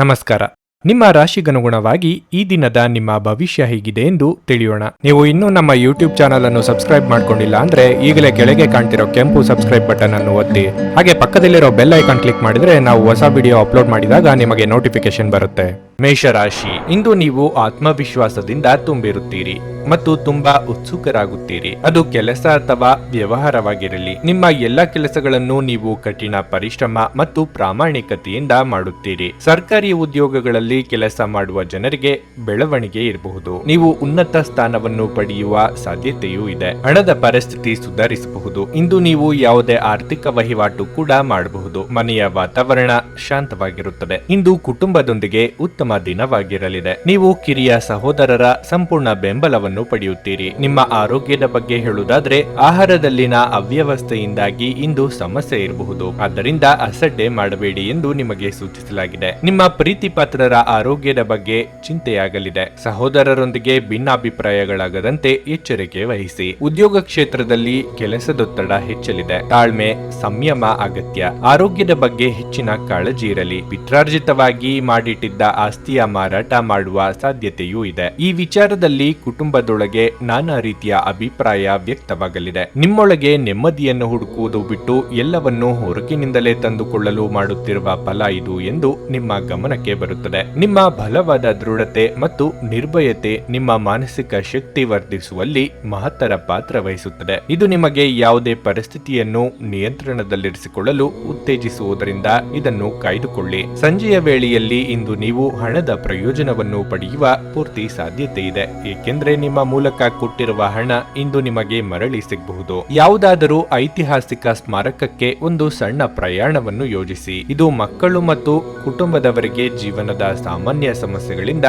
ನಮಸ್ಕಾರ. ನಿಮ್ಮ ರಾಶಿಗನುಗುಣವಾಗಿ ಈ ದಿನದ ನಿಮ್ಮ ಭವಿಷ್ಯ ಹೇಗಿದೆ ಎಂದು ತಿಳಿಯೋಣ. ನೀವು ಇನ್ನೂ ನಮ್ಮ ಯೂಟ್ಯೂಬ್ ಚಾನಲ್ ಅನ್ನು ಸಬ್ಸ್ಕ್ರೈಬ್ ಮಾಡ್ಕೊಂಡಿಲ್ಲ ಅಂದ್ರೆ ಈಗಲೇ ಕೆಳಗೆ ಕಾಣ್ತಿರೋ ಕೆಂಪು ಸಬ್ಸ್ಕ್ರೈಬ್ ಬಟನ್ ಅನ್ನು ಒತ್ತಿ, ಹಾಗೆ ಪಕ್ಕದಲ್ಲಿರೋ ಬೆಲ್ ಐಕಾನ್ ಕ್ಲಿಕ್ ಮಾಡಿದ್ರೆ ನಾವು ಹೊಸ ವಿಡಿಯೋ ಅಪ್ಲೋಡ್ ಮಾಡಿದಾಗ ನಿಮಗೆ ನೋಟಿಫಿಕೇಶನ್ ಬರುತ್ತೆ. ಮೇಷರಾಶಿ, ಇಂದು ನೀವು ಆತ್ಮವಿಶ್ವಾಸದಿಂದ ತುಂಬಿರುತ್ತೀರಿ ಮತ್ತು ತುಂಬಾ ಉತ್ಸುಕರಾಗುತ್ತೀರಿ. ಅದು ಕೆಲಸ ಅಥವಾ ವ್ಯವಹಾರವಾಗಿರಲಿ, ನಿಮ್ಮ ಎಲ್ಲ ಕೆಲಸಗಳನ್ನು ನೀವು ಕಠಿಣ ಪರಿಶ್ರಮ ಮತ್ತು ಪ್ರಾಮಾಣಿಕತೆಯಿಂದ ಮಾಡುತ್ತೀರಿ. ಸರ್ಕಾರಿ ಉದ್ಯೋಗಗಳಲ್ಲಿ ಕೆಲಸ ಮಾಡುವ ಜನರಿಗೆ ಬೆಳವಣಿಗೆ ಇರಬಹುದು. ನೀವು ಉನ್ನತ ಸ್ಥಾನವನ್ನು ಪಡೆಯುವ ಸಾಧ್ಯತೆಯೂ ಇದೆ. ಹಣದ ಪರಿಸ್ಥಿತಿ ಸುಧಾರಿಸಬಹುದು. ಇಂದು ನೀವು ಯಾವುದೇ ಆರ್ಥಿಕ ವಹಿವಾಟು ಕೂಡ ಮಾಡಬಹುದು. ಮನೆಯ ವಾತಾವರಣ ಶಾಂತವಾಗಿರುತ್ತದೆ. ಇಂದು ಕುಟುಂಬದೊಂದಿಗೆ ಉತ್ತಮ ದಿನವಾಗಿರಲಿದೆ. ನೀವು ಕಿರಿಯ ಸಹೋದರರ ಸಂಪೂರ್ಣ ಬೆಂಬಲವನ್ನು ಪಡೆಯುತ್ತೀರಿ. ನಿಮ್ಮ ಆರೋಗ್ಯದ ಬಗ್ಗೆ ಹೇಳುವುದಾದ್ರೆ, ಆಹಾರದಲ್ಲಿನ ಅವ್ಯವಸ್ಥೆಯಿಂದಾಗಿ ಇಂದು ಸಮಸ್ಯೆ ಇರಬಹುದು. ಆದ್ದರಿಂದ ಅಸಡ್ಡೆ ಮಾಡಬೇಡಿ ಎಂದು ನಿಮಗೆ ಸೂಚಿಸಲಾಗಿದೆ. ನಿಮ್ಮ ಪ್ರೀತಿ ಪಾತ್ರರ ಆರೋಗ್ಯದ ಬಗ್ಗೆ ಚಿಂತೆಯಾಗಲಿದೆ. ಸಹೋದರರೊಂದಿಗೆ ಭಿನ್ನಾಭಿಪ್ರಾಯಗಳಾಗದಂತೆ ಎಚ್ಚರಿಕೆ ವಹಿಸಿ. ಉದ್ಯೋಗ ಕ್ಷೇತ್ರದಲ್ಲಿ ಕೆಲಸದೊತ್ತಡ ಹೆಚ್ಚಲಿದೆ. ತಾಳ್ಮೆ, ಸಂಯಮ ಅಗತ್ಯ. ಆರೋಗ್ಯದ ಬಗ್ಗೆ ಹೆಚ್ಚಿನ ಕಾಳಜಿ ಇರಲಿ. ಪಿತ್ರಾರ್ಜಿತವಾಗಿ ಮಾಡಿಟ್ಟಿದ್ದ ಆಸ್ತಿಯ ಮಾರಾಟ ಮಾಡುವ ಸಾಧ್ಯತೆಯೂ ಇದೆ. ಈ ವಿಚಾರದಲ್ಲಿ ಕುಟುಂಬದೊಳಗೆ ನಾನಾ ರೀತಿಯ ಅಭಿಪ್ರಾಯ ವ್ಯಕ್ತವಾಗಲಿದೆ. ನಿಮ್ಮೊಳಗೆ ನೆಮ್ಮದಿಯನ್ನು ಹುಡುಕುವುದು ಬಿಟ್ಟು ಎಲ್ಲವನ್ನೂ ಹೊರಗಿನಿಂದಲೇ ತಂದುಕೊಳ್ಳಲು ಮಾಡುತ್ತಿರುವ ಫಲ ಇದು ಎಂದು ನಿಮ್ಮ ಗಮನಕ್ಕೆ ಬರುತ್ತದೆ. ನಿಮ್ಮ ಬಲವಾದ ದೃಢತೆ ಮತ್ತು ನಿರ್ಭಯತೆ ನಿಮ್ಮ ಮಾನಸಿಕ ಶಕ್ತಿ ವರ್ಧಿಸುವಲ್ಲಿ ಮಹತ್ತರ ಪಾತ್ರ ವಹಿಸುತ್ತದೆ. ಇದು ನಿಮಗೆ ಯಾವುದೇ ಪರಿಸ್ಥಿತಿಯನ್ನು ನಿಯಂತ್ರಣದಲ್ಲಿರಿಸಿಕೊಳ್ಳಲು ಉತ್ತೇಜಿಸುವುದರಿಂದ ಇದನ್ನು ಕಾಯ್ದುಕೊಳ್ಳಿ. ಸಂಜೆಯ ವೇಳೆಯಲ್ಲಿ ಇಂದು ನೀವು ಹಣದ ಪ್ರಯೋಜನವನ್ನು ಪಡೆಯುವ ಪೂರ್ತಿ ಸಾಧ್ಯತೆ ಇದೆ, ಏಕೆಂದ್ರೆ ನಿಮ್ಮ ಮೂಲಕ ಕೊಟ್ಟಿರುವ ಹಣ ಇಂದು ನಿಮಗೆ ಮರಳಿ ಸಿಗಬಹುದು. ಯಾವುದಾದರೂ ಐತಿಹಾಸಿಕ ಸ್ಮಾರಕಕ್ಕೆ ಒಂದು ಸಣ್ಣ ಪ್ರಯಾಣವನ್ನು ಯೋಜಿಸಿ. ಇದು ಮಕ್ಕಳು ಮತ್ತು ಕುಟುಂಬದವರಿಗೆ ಜೀವನದ ಸಾಮಾನ್ಯ ಸಮಸ್ಯೆಗಳಿಂದ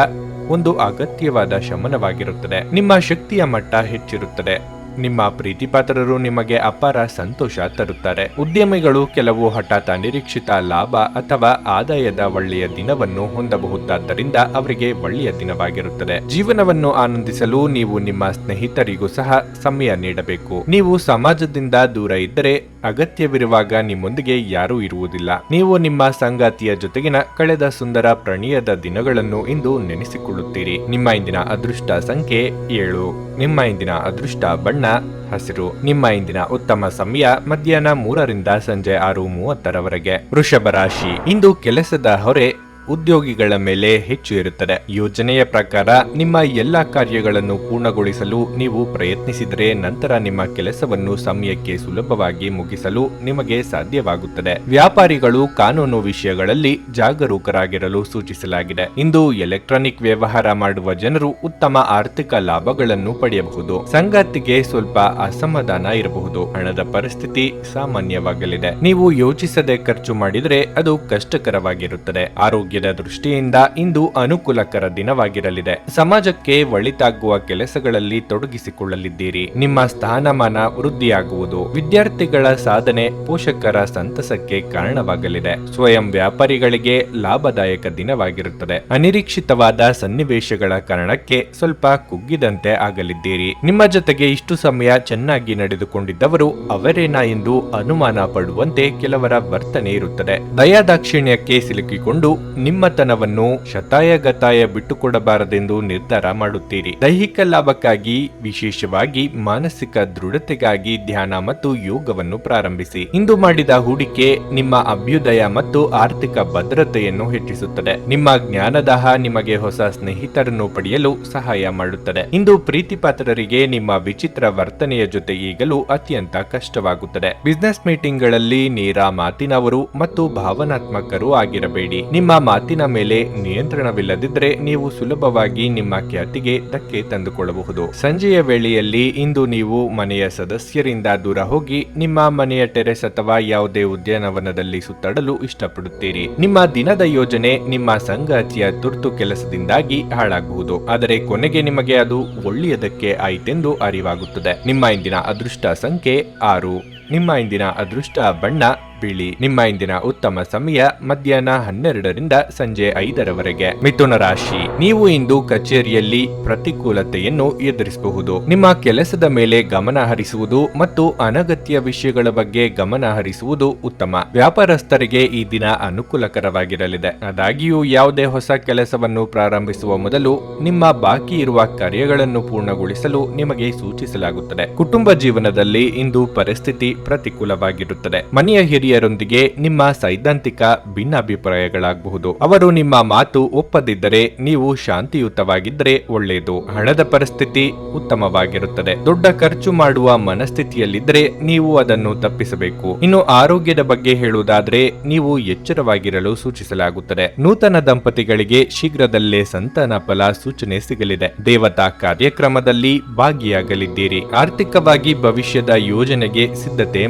ಒಂದು ಅಗತ್ಯವಾದ ಶಮನವಾಗಿರುತ್ತದೆ. ನಿಮ್ಮ ಶಕ್ತಿಯ ಮಟ್ಟ ಹೆಚ್ಚಿರುತ್ತದೆ. ನಿಮ್ಮ ಪ್ರೀತಿಪಾತ್ರರು ನಿಮಗೆ ಅಪಾರ ಸಂತೋಷ ತರುತ್ತಾರೆ. ಉದ್ಯಮಿಗಳು ಕೆಲವು ಹಠಾತ್ ಅನಿರೀಕ್ಷಿತ ಲಾಭ ಅಥವಾ ಆದಾಯದ ಒಳ್ಳೆಯ ದಿನವನ್ನು ಹೊಂದಬಹುದಾದ್ದರಿಂದ ಅವರಿಗೆ ಒಳ್ಳೆಯ ದಿನವಾಗಿರುತ್ತದೆ. ಜೀವನವನ್ನು ಆನಂದಿಸಲು ನೀವು ನಿಮ್ಮ ಸ್ನೇಹಿತರಿಗೂ ಸಹ ಸಮಯ ನೀಡಬೇಕು. ನೀವು ಸಮಾಜದಿಂದ ದೂರ ಇದ್ದರೆ ಅಗತ್ಯವಿರುವಾಗ ನಿಮ್ಮೊಂದಿಗೆ ಯಾರೂ ಇರುವುದಿಲ್ಲ. ನೀವು ನಿಮ್ಮ ಸಂಗಾತಿಯ ಜೊತೆಗಿನ ಕಳೆದ ಸುಂದರ ಪ್ರಣಯದ ದಿನಗಳನ್ನು ಇಂದು ನೆನೆಸಿಕೊಳ್ಳುತ್ತೀರಿ. ನಿಮ್ಮ ಇಂದಿನ ಅದೃಷ್ಟ ಸಂಖ್ಯೆ 7. ನಿಮ್ಮ ಇಂದಿನ ಅದೃಷ್ಟ ಬಣ್ಣ ಹಸಿರು. ನಿಮ್ಮ ಇಂದಿನ ಉತ್ತಮ ಸಮಯ ಮಧ್ಯಾಹ್ನ 3 ರಿಂದ ಸಂಜೆ 6:30 ವೃಷಭ ರಾಶಿ, ಇಂದು ಕೆಲಸದ ಹೊರೆ ಉದ್ಯೋಗಿಗಳ ಮೇಲೆ ಹೆಚ್ಚು ಇರುತ್ತದೆ. ಯೋಜನೆಯ ಪ್ರಕಾರ ನಿಮ್ಮ ಎಲ್ಲಾ ಕಾರ್ಯಗಳನ್ನು ಪೂರ್ಣಗೊಳಿಸಲು ನೀವು ಪ್ರಯತ್ನಿಸಿದರೆ ನಂತರ ನಿಮ್ಮ ಕೆಲಸವನ್ನು ಸಮಯಕ್ಕೆ ಸುಲಭವಾಗಿ ಮುಗಿಸಲು ನಿಮಗೆ ಸಾಧ್ಯವಾಗುತ್ತದೆ. ವ್ಯಾಪಾರಿಗಳು ಕಾನೂನು ವಿಷಯಗಳಲ್ಲಿ ಜಾಗರೂಕರಾಗಿರಲು ಸೂಚಿಸಲಾಗಿದೆ. ಇಂದು ಎಲೆಕ್ಟ್ರಾನಿಕ್ ವ್ಯವಹಾರ ಮಾಡುವ ಜನರು ಉತ್ತಮ ಆರ್ಥಿಕ ಲಾಭಗಳನ್ನು ಪಡೆಯಬಹುದು. ಸಂಗಾತಿಗೆ ಸ್ವಲ್ಪ ಅಸಮಾಧಾನ ಇರಬಹುದು. ಹಣದ ಪರಿಸ್ಥಿತಿ ಸಾಮಾನ್ಯವಾಗಲಿದೆ. ನೀವು ಯೋಚಿಸದೆ ಖರ್ಚು ಮಾಡಿದರೆ ಅದು ಕಷ್ಟಕರವಾಗಿರುತ್ತದೆ. ಆರೋಗ್ಯದ ದೃಷ್ಟಿಯಿಂದ ಇಂದು ಅನುಕೂಲಕರ ದಿನವಾಗಿರಲಿದೆ. ಸಮಾಜಕ್ಕೆ ಒಳಿತಾಗುವ ಕೆಲಸಗಳಲ್ಲಿ ತೊಡಗಿಸಿಕೊಳ್ಳಲಿದ್ದೀರಿ. ನಿಮ್ಮ ಸ್ಥಾನಮಾನ ವೃದ್ಧಿಯಾಗುವುದು. ವಿದ್ಯಾರ್ಥಿಗಳ ಸಾಧನೆ ಪೋಷಕರ ಸಂತಸಕ್ಕೆ ಕಾರಣವಾಗಲಿದೆ. ಸ್ವಯಂ ವ್ಯಾಪಾರಿಗಳಿಗೆ ಲಾಭದಾಯಕ ದಿನವಾಗಿರುತ್ತದೆ. ಅನಿರೀಕ್ಷಿತವಾದ ಸನ್ನಿವೇಶಗಳ ಕಾರಣಕ್ಕೆ ಸ್ವಲ್ಪ ಕುಗ್ಗಿದಂತೆ ಆಗಲಿದ್ದೀರಿ. ನಿಮ್ಮ ಜೊತೆಗೆ ಇಷ್ಟು ಸಮಯ ಚೆನ್ನಾಗಿ ನಡೆದುಕೊಂಡಿದ್ದವರು ಅವರೇನಾ ಎಂದು ಅನುಮಾನ ಪಡುವಂತೆ ಕೆಲವರ ವರ್ತನೆ ಇರುತ್ತದೆ. ದಯಾದಾಕ್ಷಿಣ್ಯಕ್ಕೆ ಸಿಲುಕಿಕೊಂಡು ನಿಮ್ಮತನವನ್ನು ಶತಾಯಗತಾಯ ಬಿಟ್ಟುಕೊಡಬಾರದೆಂದು ನಿರ್ಧಾರ ಮಾಡುತ್ತೀರಿ. ದೈಹಿಕ ಲಾಭಕ್ಕಾಗಿ, ವಿಶೇಷವಾಗಿ ಮಾನಸಿಕ ದೃಢತೆಗಾಗಿ ಧ್ಯಾನ ಮತ್ತು ಯೋಗವನ್ನು ಪ್ರಾರಂಭಿಸಿ. ಇಂದು ಮಾಡಿದ ಹೂಡಿಕೆ ನಿಮ್ಮ ಅಭ್ಯುದಯ ಮತ್ತು ಆರ್ಥಿಕ ಭದ್ರತೆಯನ್ನು ಹೆಚ್ಚಿಸುತ್ತದೆ. ನಿಮ್ಮ ಜ್ಞಾನದಾಹ ನಿಮಗೆ ಹೊಸ ಸ್ನೇಹಿತರನ್ನು ಪಡೆಯಲು ಸಹಾಯ ಮಾಡುತ್ತದೆ. ಇಂದು ಪ್ರೀತಿಪಾತ್ರರಿಗೆ ನಿಮ್ಮ ವಿಚಿತ್ರ ವರ್ತನೆಯ ಜೊತೆ ಈಗಲೂ ಅತ್ಯಂತ ಕಷ್ಟವಾಗುತ್ತದೆ. ಬಿಸಿನೆಸ್ ಮೀಟಿಂಗ್ಗಳಲ್ಲಿ ನೇರ ಮಾತಿನವರು ಮತ್ತು ಭಾವನಾತ್ಮಕರು ಆಗಿರಬೇಡಿ. ನಿಮ್ಮ ಮಾತಿನ ಮೇಲೆ ನಿಯಂತ್ರಣವಿಲ್ಲದಿದ್ದರೆ ನೀವು ಸುಲಭವಾಗಿ ನಿಮ್ಮ ಖ್ಯಾತಿಗೆ ಧಕ್ಕೆ ತಂದುಕೊಳ್ಳಬಹುದು. ಸಂಜೆಯ ವೇಳೆಯಲ್ಲಿ ಇಂದು ನೀವು ಮನೆಯ ಸದಸ್ಯರಿಂದ ದೂರ ಹೋಗಿ ನಿಮ್ಮ ಮನೆಯ ಟೆರೆಸ್ ಅಥವಾ ಯಾವುದೇ ಉದ್ಯಾನವನದಲ್ಲಿ ಸುತ್ತಾಡಲು ಇಷ್ಟಪಡುತ್ತೀರಿ. ನಿಮ್ಮ ದಿನದ ಯೋಜನೆ ನಿಮ್ಮ ಸಂಗಾತಿಯ ತುರ್ತು ಕೆಲಸದಿಂದಾಗಿ ಹಾಳಾಗಬಹುದು, ಆದರೆ ಕೊನೆಗೆ ನಿಮಗೆ ಅದು ಒಳ್ಳೆಯದಕ್ಕೆ ಆಯಿತೆಂದು ಅರಿವಾಗುತ್ತದೆ. ನಿಮ್ಮ ಇಂದಿನ ಅದೃಷ್ಟ ಸಂಖ್ಯೆ 6. ನಿಮ್ಮ ಇಂದಿನ ಅದೃಷ್ಟ ಬಣ್ಣ ಬಿಳಿ. ನಿಮ್ಮ ಇಂದಿನ ಉತ್ತಮ ಸಮಯ ಮಧ್ಯಾಹ್ನ 12ರಿಂದ ಸಂಜೆ 5ರವರೆಗೆ. ಮಿಥುನ ರಾಶಿ, ನೀವು ಇಂದು ಕಚೇರಿಯಲ್ಲಿ ಪ್ರತಿಕೂಲತೆಯನ್ನು ಎದುರಿಸಬಹುದು. ನಿಮ್ಮ ಕೆಲಸದ ಮೇಲೆ ಗಮನ ಹರಿಸುವುದು ಮತ್ತು ಅನಗತ್ಯ ವಿಷಯಗಳ ಬಗ್ಗೆ ಗಮನ ಹರಿಸುವುದು ಉತ್ತಮ. ವ್ಯಾಪಾರಸ್ಥರಿಗೆ ಈ ದಿನ ಅನುಕೂಲಕರವಾಗಿರಲಿದೆ. ಆದಾಗ್ಯೂ ಯಾವುದೇ ಹೊಸ ಕೆಲಸವನ್ನು ಪ್ರಾರಂಭಿಸುವ ಮೊದಲು ನಿಮ್ಮ ಬಾಕಿ ಇರುವ ಕಾರ್ಯಗಳನ್ನು ಪೂರ್ಣಗೊಳಿಸಲು ನಿಮಗೆ ಸೂಚಿಸಲಾಗುತ್ತದೆ. ಕುಟುಂಬ ಜೀವನದಲ್ಲಿ ಇಂದು ಪರಿಸ್ಥಿತಿ ಪ್ರತಿಕೂಲವಾಗಿರುತ್ತದೆ. ಮನೆಯ ಹಿರಿಯರೊಂದಿಗೆ ನಿಮ್ಮ ಸೈದ್ಧಾಂತಿಕ ಭಿನ್ನಾಭಿಪ್ರಾಯಗಳಾಗಬಹುದು. ಅವರು ನಿಮ್ಮ ಮಾತು ಒಪ್ಪದಿದ್ದರೆ ನೀವು ಶಾಂತಿಯುತವಾಗಿದ್ದರೆ ಒಳ್ಳೆಯದು. ಹಣದ ಪರಿಸ್ಥಿತಿ ಉತ್ತಮವಾಗಿರುತ್ತದೆ. ದೊಡ್ಡ ಖರ್ಚು ಮಾಡುವ ಮನಸ್ಥಿತಿಯಲ್ಲಿದ್ದರೆ ನೀವು ಅದನ್ನು ತಪ್ಪಿಸಬೇಕು. ಇನ್ನು ಆರೋಗ್ಯದ ಬಗ್ಗೆ ಹೇಳುವುದಾದ್ರೆ ನೀವು ಎಚ್ಚರವಾಗಿರಲು ಸೂಚಿಸಲಾಗುತ್ತದೆ. ನೂತನ ದಂಪತಿಗಳಿಗೆ ಶೀಘ್ರದಲ್ಲೇ ಸಂತಾನ ಫಲ ಸೂಚನೆ ಸಿಗಲಿದೆ. ದೇವತಾ ಕಾರ್ಯಕ್ರಮದಲ್ಲಿ ಭಾಗಿಯಾಗಲಿದ್ದೀರಿ. ಆರ್ಥಿಕವಾಗಿ ಭವಿಷ್ಯದ ಯೋಜನೆಗೆ ಸಿದ್ಧತೆ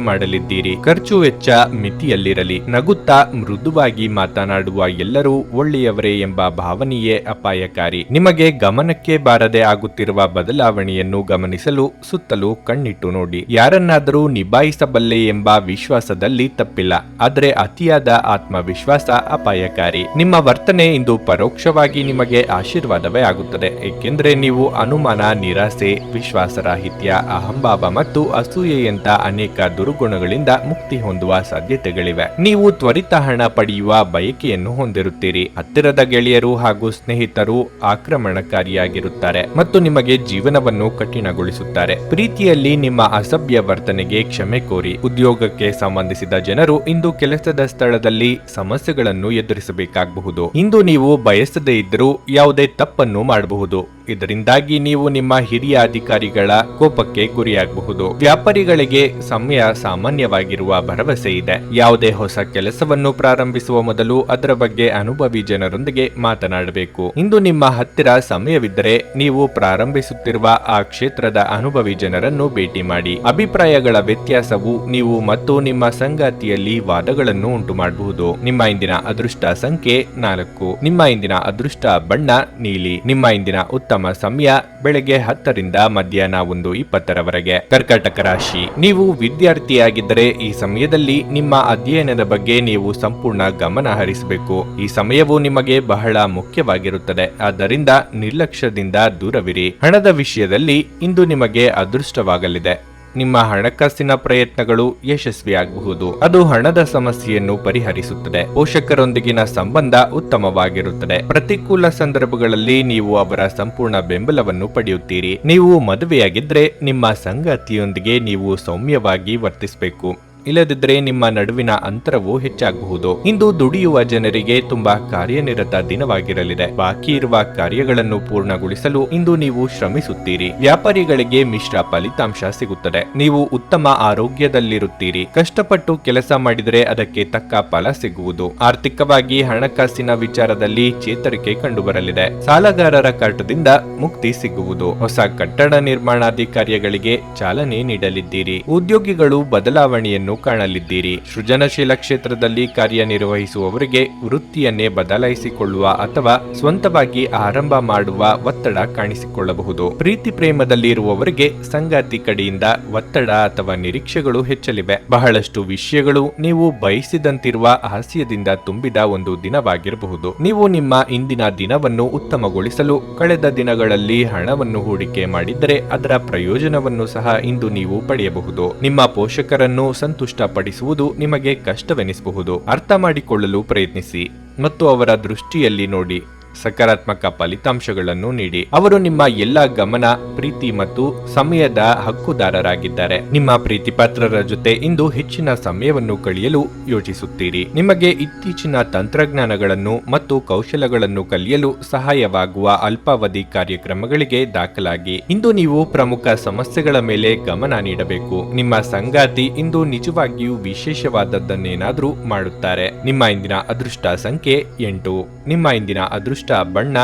ಮಾಡಲಿದ್ದೀರಿ. ಖರ್ಚು ವೆಚ್ಚ ಮಿತಿಯಲ್ಲಿರಲಿ. ನಗುತ್ತಾ ಮೃದುವಾಗಿ ಮಾತನಾಡುವ ಎಲ್ಲರೂ ಒಳ್ಳೆಯವರೇ ಎಂಬ ಭಾವನೆಯೇ ಅಪಾಯಕಾರಿ. ನಿಮಗೆ ಗಮನಕ್ಕೆ ಬಾರದೆ ಆಗುತ್ತಿರುವ ಬದಲಾವಣೆಯನ್ನು ಗಮನಿಸಲು ಸುತ್ತಲೂ ಕಣ್ಣಿಟ್ಟು ನೋಡಿ. ಯಾರನ್ನಾದರೂ ನಿಭಾಯಿಸಬಲ್ಲೆ ಎಂಬ ವಿಶ್ವಾಸದಲ್ಲಿ ತಪ್ಪಿಲ್ಲ, ಆದರೆ ಅತಿಯಾದ ಆತ್ಮವಿಶ್ವಾಸ ಅಪಾಯಕಾರಿ. ನಿಮ್ಮ ವರ್ತನೆ ಇಂದು ಪರೋಕ್ಷವಾಗಿ ನಿಮಗೆ ಆಶೀರ್ವಾದವೇ ಆಗುತ್ತದೆ, ಏಕೆಂದರೆ ನೀವು ಅನುಮಾನ, ನಿರಾಸೆ, ವಿಶ್ವಾಸರಾಹಿತ್ಯ, ಅಹಂಭಾವ ಮತ್ತು ಅಸೂಯೆಯಂತ ಅನೇಕ ದುರ್ಗುಣಗಳಿಂದ ಮುಕ್ತಿ ಹೊಂದುವ ಸಾಧ್ಯತೆಗಳಿವೆ. ನೀವು ತ್ವರಿತ ಹಣ ಪಡೆಯುವ ಬಯಕೆಯನ್ನು ಹೊಂದಿರುತ್ತೀರಿ. ಹತ್ತಿರದ ಗೆಳೆಯರು ಹಾಗೂ ಸ್ನೇಹಿತರು ಆಕ್ರಮಣಕಾರಿಯಾಗಿರುತ್ತಾರೆ ಮತ್ತು ನಿಮಗೆ ಜೀವನವನ್ನು ಕಠಿಣಗೊಳಿಸುತ್ತಾರೆ. ಪ್ರೀತಿಯಲ್ಲಿ ನಿಮ್ಮ ಅಸಭ್ಯ ವರ್ತನೆಗೆ ಕ್ಷಮೆ ಕೋರಿ. ಉದ್ಯೋಗಕ್ಕೆ ಸಂಬಂಧಿಸಿದ ಜನರು ಇಂದು ಕೆಲಸದ ಸ್ಥಳದಲ್ಲಿ ಸಮಸ್ಯೆಗಳನ್ನು ಎದುರಿಸಬೇಕಾಗಬಹುದು. ಇಂದು ನೀವು ಬಯಸದೇ ಇದ್ದರೂ ಯಾವುದೇ ತಪ್ಪನ್ನು ಮಾಡಬಹುದು. ಇದರಿಂದಾಗಿ ನೀವು ನಿಮ್ಮ ಹಿರಿಯ ಅಧಿಕಾರಿಗಳ ಕೋಪಕ್ಕೆ ಗುರಿಯಾಗಬಹುದು. ವ್ಯಾಪಾರಿಗಳಿಗೆ ಸಮಯ ಸಾಮಾನ್ಯವಾಗಿರುವ ಭರವಸೆ ಇದೆ. ಯಾವುದೇ ಹೊಸ ಕೆಲಸವನ್ನು ಪ್ರಾರಂಭಿಸುವ ಮೊದಲು ಅದರ ಬಗ್ಗೆ ಅನುಭವಿ ಜನರೊಂದಿಗೆ ಮಾತನಾಡಬೇಕು. ಇಂದು ನಿಮ್ಮ ಹತ್ತಿರ ಸಮಯವಿದ್ದರೆ ನೀವು ಪ್ರಾರಂಭಿಸುತ್ತಿರುವ ಆ ಕ್ಷೇತ್ರದ ಅನುಭವಿ ಜನರನ್ನು ಭೇಟಿ ಮಾಡಿ. ಅಭಿಪ್ರಾಯಗಳ ವ್ಯತ್ಯಾಸವು ನೀವು ಮತ್ತು ನಿಮ್ಮ ಸಂಗಾತಿಯಲ್ಲಿ ವಾದಗಳನ್ನು ಉಂಟು ಮಾಡಬಹುದು. ನಿಮ್ಮ ಇಂದಿನ ಅದೃಷ್ಟ ಸಂಖ್ಯೆ 4. ನಿಮ್ಮ ಇಂದಿನ ಅದೃಷ್ಟ ಬಣ್ಣ ನೀಲಿ. ನಿಮ್ಮ ಇಂದಿನ ಉತ್ತಮ ಸಮಯ ಬೆಳಗ್ಗೆ 10ರಿಂದ ಮಧ್ಯಾಹ್ನ 1:20ರವರೆಗೆ. ಕರ್ಕಾಟಕ ರಾಶಿ, ನೀವು ವಿದ್ಯಾರ್ಥಿಯಾಗಿದ್ದರೆ ಈ ಸಮಯದಲ್ಲಿ ನಿಮ್ಮ ಅಧ್ಯಯನದ ಬಗ್ಗೆ ನೀವು ಸಂಪೂರ್ಣ ಗಮನ ಹರಿಸಬೇಕು. ಈ ಸಮಯವು ನಿಮಗೆ ಬಹಳ ಮುಖ್ಯವಾಗಿರುತ್ತದೆ, ಆದ್ದರಿಂದ ನಿರ್ಲಕ್ಷ್ಯದಿಂದ ದೂರವಿರಿ. ಹಣದ ವಿಷಯದಲ್ಲಿ ಇಂದು ನಿಮಗೆ ಅದೃಷ್ಟವಾಗಲಿದೆ. ನಿಮ್ಮ ಹಣಕಾಸಿನ ಪ್ರಯತ್ನಗಳು ಯಶಸ್ವಿಯಾಗಬಹುದು. ಅದು ಹಣದ ಸಮಸ್ಯೆಯನ್ನು ಪರಿಹರಿಸುತ್ತದೆ. ಪೋಷಕರೊಂದಿಗಿನ ಸಂಬಂಧ ಉತ್ತಮವಾಗಿರುತ್ತದೆ. ಪ್ರತಿಕೂಲ ಸಂದರ್ಭಗಳಲ್ಲಿ ನೀವು ಅವರ ಸಂಪೂರ್ಣ ಬೆಂಬಲವನ್ನು ಪಡೆಯುತ್ತೀರಿ. ನೀವು ಮದುವೆಯಾಗಿದ್ರೆ ನಿಮ್ಮ ಸಂಗಾತಿಯೊಂದಿಗೆ ನೀವು ಸೌಮ್ಯವಾಗಿ ವರ್ತಿಸಬೇಕು. ಇಲ್ಲದಿದ್ದರೆ ನಿಮ್ಮ ನಡುವಿನ ಅಂತರವು ಹೆಚ್ಚಾಗಬಹುದು. ಇಂದು ದುಡಿಯುವ ಜನರಿಗೆ ತುಂಬಾ ಕಾರ್ಯನಿರತ ದಿನವಾಗಿರಲಿದೆ. ಬಾಕಿ ಇರುವ ಕಾರ್ಯಗಳನ್ನು ಪೂರ್ಣಗೊಳಿಸಲು ಇಂದು ನೀವು ಶ್ರಮಿಸುತ್ತೀರಿ. ವ್ಯಾಪಾರಿಗಳಿಗೆ ಮಿಶ್ರ ಫಲಿತಾಂಶ ಸಿಗುತ್ತದೆ. ನೀವು ಉತ್ತಮ ಆರೋಗ್ಯದಲ್ಲಿರುತ್ತೀರಿ. ಕಷ್ಟಪಟ್ಟು ಕೆಲಸ ಮಾಡಿದರೆ ಅದಕ್ಕೆ ತಕ್ಕ ಫಲ ಸಿಗುವುದು. ಆರ್ಥಿಕವಾಗಿ ಹಣಕಾಸಿನ ವಿಚಾರದಲ್ಲಿ ಚೇತರಿಕೆ ಕಂಡುಬರಲಿದೆ. ಸಾಲಗಾರರ ಕಾಟದಿಂದ ಮುಕ್ತಿ ಸಿಗುವುದು. ಹೊಸ ಕಟ್ಟಡ ನಿರ್ಮಾಣಾದಿ ಕಾರ್ಯಗಳಿಗೆ ಚಾಲನೆ ನೀಡಲಿದ್ದೀರಿ. ಉದ್ಯೋಗಿಗಳು ಬದಲಾವಣೆಯನ್ನು ಕಾಣಲಿದ್ದೀರಿ. ಸೃಜನಶೀಲ ಕ್ಷೇತ್ರದಲ್ಲಿ ಕಾರ್ಯನಿರ್ವಹಿಸುವವರಿಗೆ ವೃತ್ತಿಯನ್ನೇ ಬದಲಾಯಿಸಿಕೊಳ್ಳುವ ಅಥವಾ ಸ್ವಂತವಾಗಿ ಆರಂಭ ಮಾಡುವ ಒತ್ತಡ ಕಾಣಿಸಿಕೊಳ್ಳಬಹುದು. ಪ್ರೀತಿ ಪ್ರೇಮದಲ್ಲಿ ಇರುವವರಿಗೆ ಸಂಗಾತಿ ಕಡೆಯಿಂದ ಒತ್ತಡ ಅಥವಾ ನಿರೀಕ್ಷೆಗಳು ಹೆಚ್ಚಲಿವೆ. ಬಹಳಷ್ಟು ವಿಷಯಗಳು ನೀವು ಬಯಸಿದಂತಿರುವ ಹಾಸ್ಯದಿಂದ ತುಂಬಿದ ಒಂದು ದಿನವಾಗಿರಬಹುದು. ನೀವು ನಿಮ್ಮ ಇಂದಿನ ದಿನವನ್ನು ಉತ್ತಮಗೊಳಿಸಲು ಕಳೆದ ದಿನಗಳಲ್ಲಿ ಹಣವನ್ನು ಹೂಡಿಕೆ ಮಾಡಿದ್ದರೆ ಅದರ ಪ್ರಯೋಜನವನ್ನು ಸಹ ಇಂದು ನೀವು ಪಡೆಯಬಹುದು. ನಿಮ್ಮ ಪೋಷಕರನ್ನು ಸಂತುಷ್ಟಪಡಿಸುವುದು ನಿಮಗೆ ಕಷ್ಟವೆನಿಸಬಹುದು. ಅರ್ಥ ಮಾಡಿಕೊಳ್ಳಲು ಪ್ರಯತ್ನಿಸಿ ಮತ್ತು ಅವರ ದೃಷ್ಟಿಯಲ್ಲಿ ನೋಡಿ. ಸಕಾರಾತ್ಮಕ ಫಲಿತಾಂಶಗಳನ್ನು ನೀಡಿ. ಅವರು ನಿಮ್ಮ ಎಲ್ಲಾ ಗಮನ, ಪ್ರೀತಿ ಮತ್ತು ಸಮಯದ ಹಕ್ಕುದಾರರಾಗಿದ್ದಾರೆ. ನಿಮ್ಮ ಪ್ರೀತಿಪಾತ್ರರ ಜೊತೆ ಇಂದು ಹೆಚ್ಚಿನ ಸಮಯವನ್ನು ಕಳೆಯಲು ಯೋಚಿಸುತ್ತೀರಿ. ನಿಮಗೆ ಇತ್ತೀಚಿನ ತಂತ್ರಜ್ಞಾನಗಳನ್ನು ಮತ್ತು ಕೌಶಲಗಳನ್ನು ಕಲಿಯಲು ಸಹಾಯವಾಗುವ ಅಲ್ಪಾವಧಿ ಕಾರ್ಯಕ್ರಮಗಳಿಗೆ ದಾಖಲಾಗಿ. ಇಂದು ನೀವು ಪ್ರಮುಖ ಸಮಸ್ಯೆಗಳ ಮೇಲೆ ಗಮನ ನೀಡಬೇಕು. ನಿಮ್ಮ ಸಂಗಾತಿ ಇಂದು ನಿಜವಾಗಿಯೂ ವಿಶೇಷವಾದದ್ದನ್ನೇನಾದರೂ ಮಾಡುತ್ತಾರೆ. ನಿಮ್ಮ ಇಂದಿನ ಅದೃಷ್ಟ ಸಂಖ್ಯೆ 8. ನಿಮ್ಮ ಇಂದಿನ ಅದೃಷ್ಟ ಬಣ್ಣ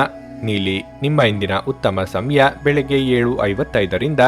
ನೀಲಿ. ನಿಮ್ಮ ಇಂದಿನ ಉತ್ತಮ ಸಮಯ ಬೆಳಗ್ಗೆ 7:55ರಿಂದ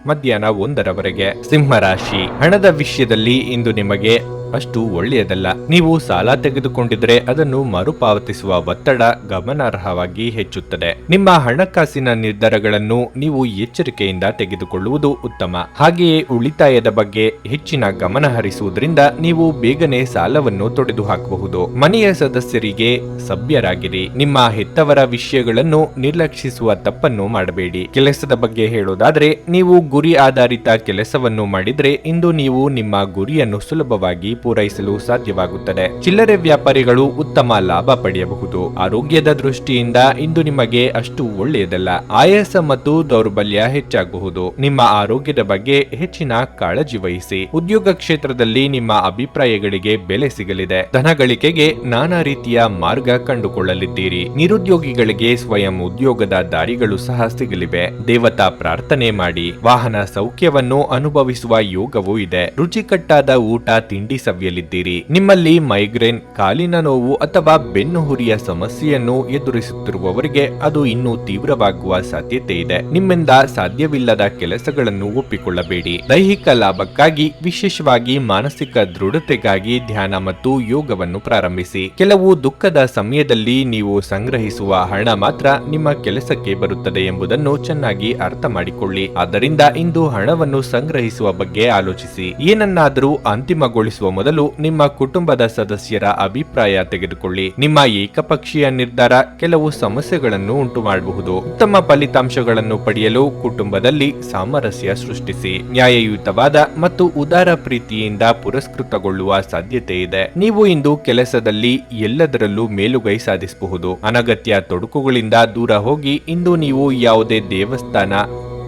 ಮಧ್ಯಾಹ್ನ 1ರವರೆಗೆ. ಸಿಂಹರಾಶಿ, ಹಣದ ವಿಷಯದಲ್ಲಿ ಇಂದು ನಿಮಗೆ ಅಷ್ಟು ಒಳ್ಳೆಯದಲ್ಲ. ನೀವು ಸಾಲ ತೆಗೆದುಕೊಂಡಿದ್ರೆ ಅದನ್ನು ಮರುಪಾವತಿಸುವ ಒತ್ತಡ ಗಮನಾರ್ಹವಾಗಿ ಹೆಚ್ಚುತ್ತದೆ. ನಿಮ್ಮ ಹಣಕಾಸಿನ ನಿರ್ಧಾರಗಳನ್ನು ನೀವು ಎಚ್ಚರಿಕೆಯಿಂದ ತೆಗೆದುಕೊಳ್ಳುವುದು ಉತ್ತಮ. ಹಾಗೆಯೇ ಉಳಿತಾಯದ ಬಗ್ಗೆ ಹೆಚ್ಚಿನ ಗಮನ ಹರಿಸುವುದರಿಂದ ನೀವು ಬೇಗನೆ ಸಾಲವನ್ನು ತೊಡೆದುಹಾಕಬಹುದು. ಮನೆಯ ಸದಸ್ಯರಿಗೆ ಸಭ್ಯರಾಗಿರಿ. ನಿಮ್ಮ ಹೆತ್ತವರ ವಿಷಯಗಳನ್ನು ನಿರ್ಲಕ್ಷಿಸುವ ತಪ್ಪನ್ನು ಮಾಡಬೇಡಿ. ಕೆಲಸದ ಬಗ್ಗೆ ಹೇಳೋದಾದ್ರೆ, ನೀವು ಗುರಿ ಆಧಾರಿತ ಕೆಲಸವನ್ನು ಮಾಡಿದ್ರೆ ಇಂದು ನೀವು ನಿಮ್ಮ ಗುರಿಯನ್ನು ಸುಲಭವಾಗಿ ಪೂರೈಸಲು ಸಾಧ್ಯವಾಗುತ್ತದೆ. ಚಿಲ್ಲರೆ ವ್ಯಾಪಾರಿಗಳು ಉತ್ತಮ ಲಾಭ ಪಡೆಯಬಹುದು. ಆರೋಗ್ಯದ ದೃಷ್ಟಿಯಿಂದ ಇಂದು ನಿಮಗೆ ಅಷ್ಟು ಒಳ್ಳೆಯದಲ್ಲ. ಆಯಾಸ ಮತ್ತು ದೌರ್ಬಲ್ಯ ಹೆಚ್ಚಾಗಬಹುದು. ನಿಮ್ಮ ಆರೋಗ್ಯದ ಬಗ್ಗೆ ಹೆಚ್ಚಿನ ಕಾಳಜಿ ವಹಿಸಿ. ಉದ್ಯೋಗ ಕ್ಷೇತ್ರದಲ್ಲಿ ನಿಮ್ಮ ಅಭಿಪ್ರಾಯಗಳಿಗೆ ಬೆಲೆ ಸಿಗಲಿದೆ. ಧನ ಗಳಿಕೆಗೆ ನಾನಾ ರೀತಿಯ ಮಾರ್ಗ ಕಂಡುಕೊಳ್ಳಲಿದ್ದೀರಿ. ನಿರುದ್ಯೋಗಿಗಳಿಗೆ ಸ್ವಯಂ ಉದ್ಯೋಗದ ದಾರಿಗಳು ಸಹ ಸಿಗಲಿವೆ. ದೇವತಾ ಪ್ರಾರ್ಥನೆ ಮಾಡಿ. ವಾಹನ ಸೌಖ್ಯವನ್ನು ಅನುಭವಿಸುವ ಯೋಗವೂ ಇದೆ. ರುಚಿಕಟ್ಟಾದ ಊಟ ತಿಂಡಿ ಸವಿಯಲಿದ್ದೀರಿ. ನಿಮ್ಮಲ್ಲಿ ಮೈಗ್ರೇನ್, ಕಾಲಿನ ನೋವು ಅಥವಾ ಬೆನ್ನು ಹುರಿಯ ಸಮಸ್ಯೆಯನ್ನು ಎದುರಿಸುತ್ತಿರುವವರಿಗೆ ಅದು ಇನ್ನೂ ತೀವ್ರವಾಗುವ ಸಾಧ್ಯತೆ ಇದೆ. ನಿಮ್ಮಿಂದ ಸಾಧ್ಯವಿಲ್ಲದ ಕೆಲಸಗಳನ್ನು ಒಪ್ಪಿಕೊಳ್ಳಬೇಡಿ. ದೈಹಿಕ ಲಾಭಕ್ಕಾಗಿ, ವಿಶೇಷವಾಗಿ ಮಾನಸಿಕ ದೃಢತೆಗಾಗಿ ಧ್ಯಾನ ಮತ್ತು ಯೋಗವನ್ನು ಪ್ರಾರಂಭಿಸಿ. ಕೆಲವು ದುಃಖದ ಸಮಯದಲ್ಲಿ ನೀವು ಸಂಗ್ರಹಿಸುವ ಹಣ ಮಾತ್ರ ನಿಮ್ಮ ಕೆಲಸಕ್ಕೆ ಬರುತ್ತದೆ ಎಂಬುದನ್ನು ಚೆನ್ನಾಗಿ ಅರ್ಥ ಮಾಡಿಕೊಳ್ಳಿ. ಆದ್ದರಿಂದ ಇಂದು ಹಣವನ್ನು ಸಂಗ್ರಹಿಸುವ ಬಗ್ಗೆ ಆಲೋಚಿಸಿ. ಏನನ್ನಾದರೂ ಅಂತಿಮಗೊಳಿಸುವ ಮೊದಲು ನಿಮ್ಮ ಕುಟುಂಬದ ಸದಸ್ಯರ ಅಭಿಪ್ರಾಯ ತೆಗೆದುಕೊಳ್ಳಿ. ನಿಮ್ಮ ಏಕಪಕ್ಷೀಯ ನಿರ್ಧಾರ ಕೆಲವು ಸಮಸ್ಯೆಗಳನ್ನು ಉಂಟು ಮಾಡಬಹುದು. ಉತ್ತಮ ಫಲಿತಾಂಶಗಳನ್ನು ಪಡೆಯಲು ಕುಟುಂಬದಲ್ಲಿ ಸಾಮರಸ್ಯ ಸೃಷ್ಟಿಸಿ. ನ್ಯಾಯಯುತವಾದ ಮತ್ತು ಉದಾರ ಪ್ರೀತಿಯಿಂದ ಪುರಸ್ಕೃತಗೊಳ್ಳುವ ಸಾಧ್ಯತೆ ಇದೆ. ನೀವು ಇಂದು ಕೆಲಸದಲ್ಲಿ ಎಲ್ಲದರಲ್ಲೂ ಮೇಲುಗೈ ಸಾಧಿಸಬಹುದು. ಅನಗತ್ಯ ತೊಡಕುಗಳಿಂದ ದೂರ ಹೋಗಿ ಇಂದು ನೀವು ಯಾವುದೇ ದೇವಸ್ಥಾನ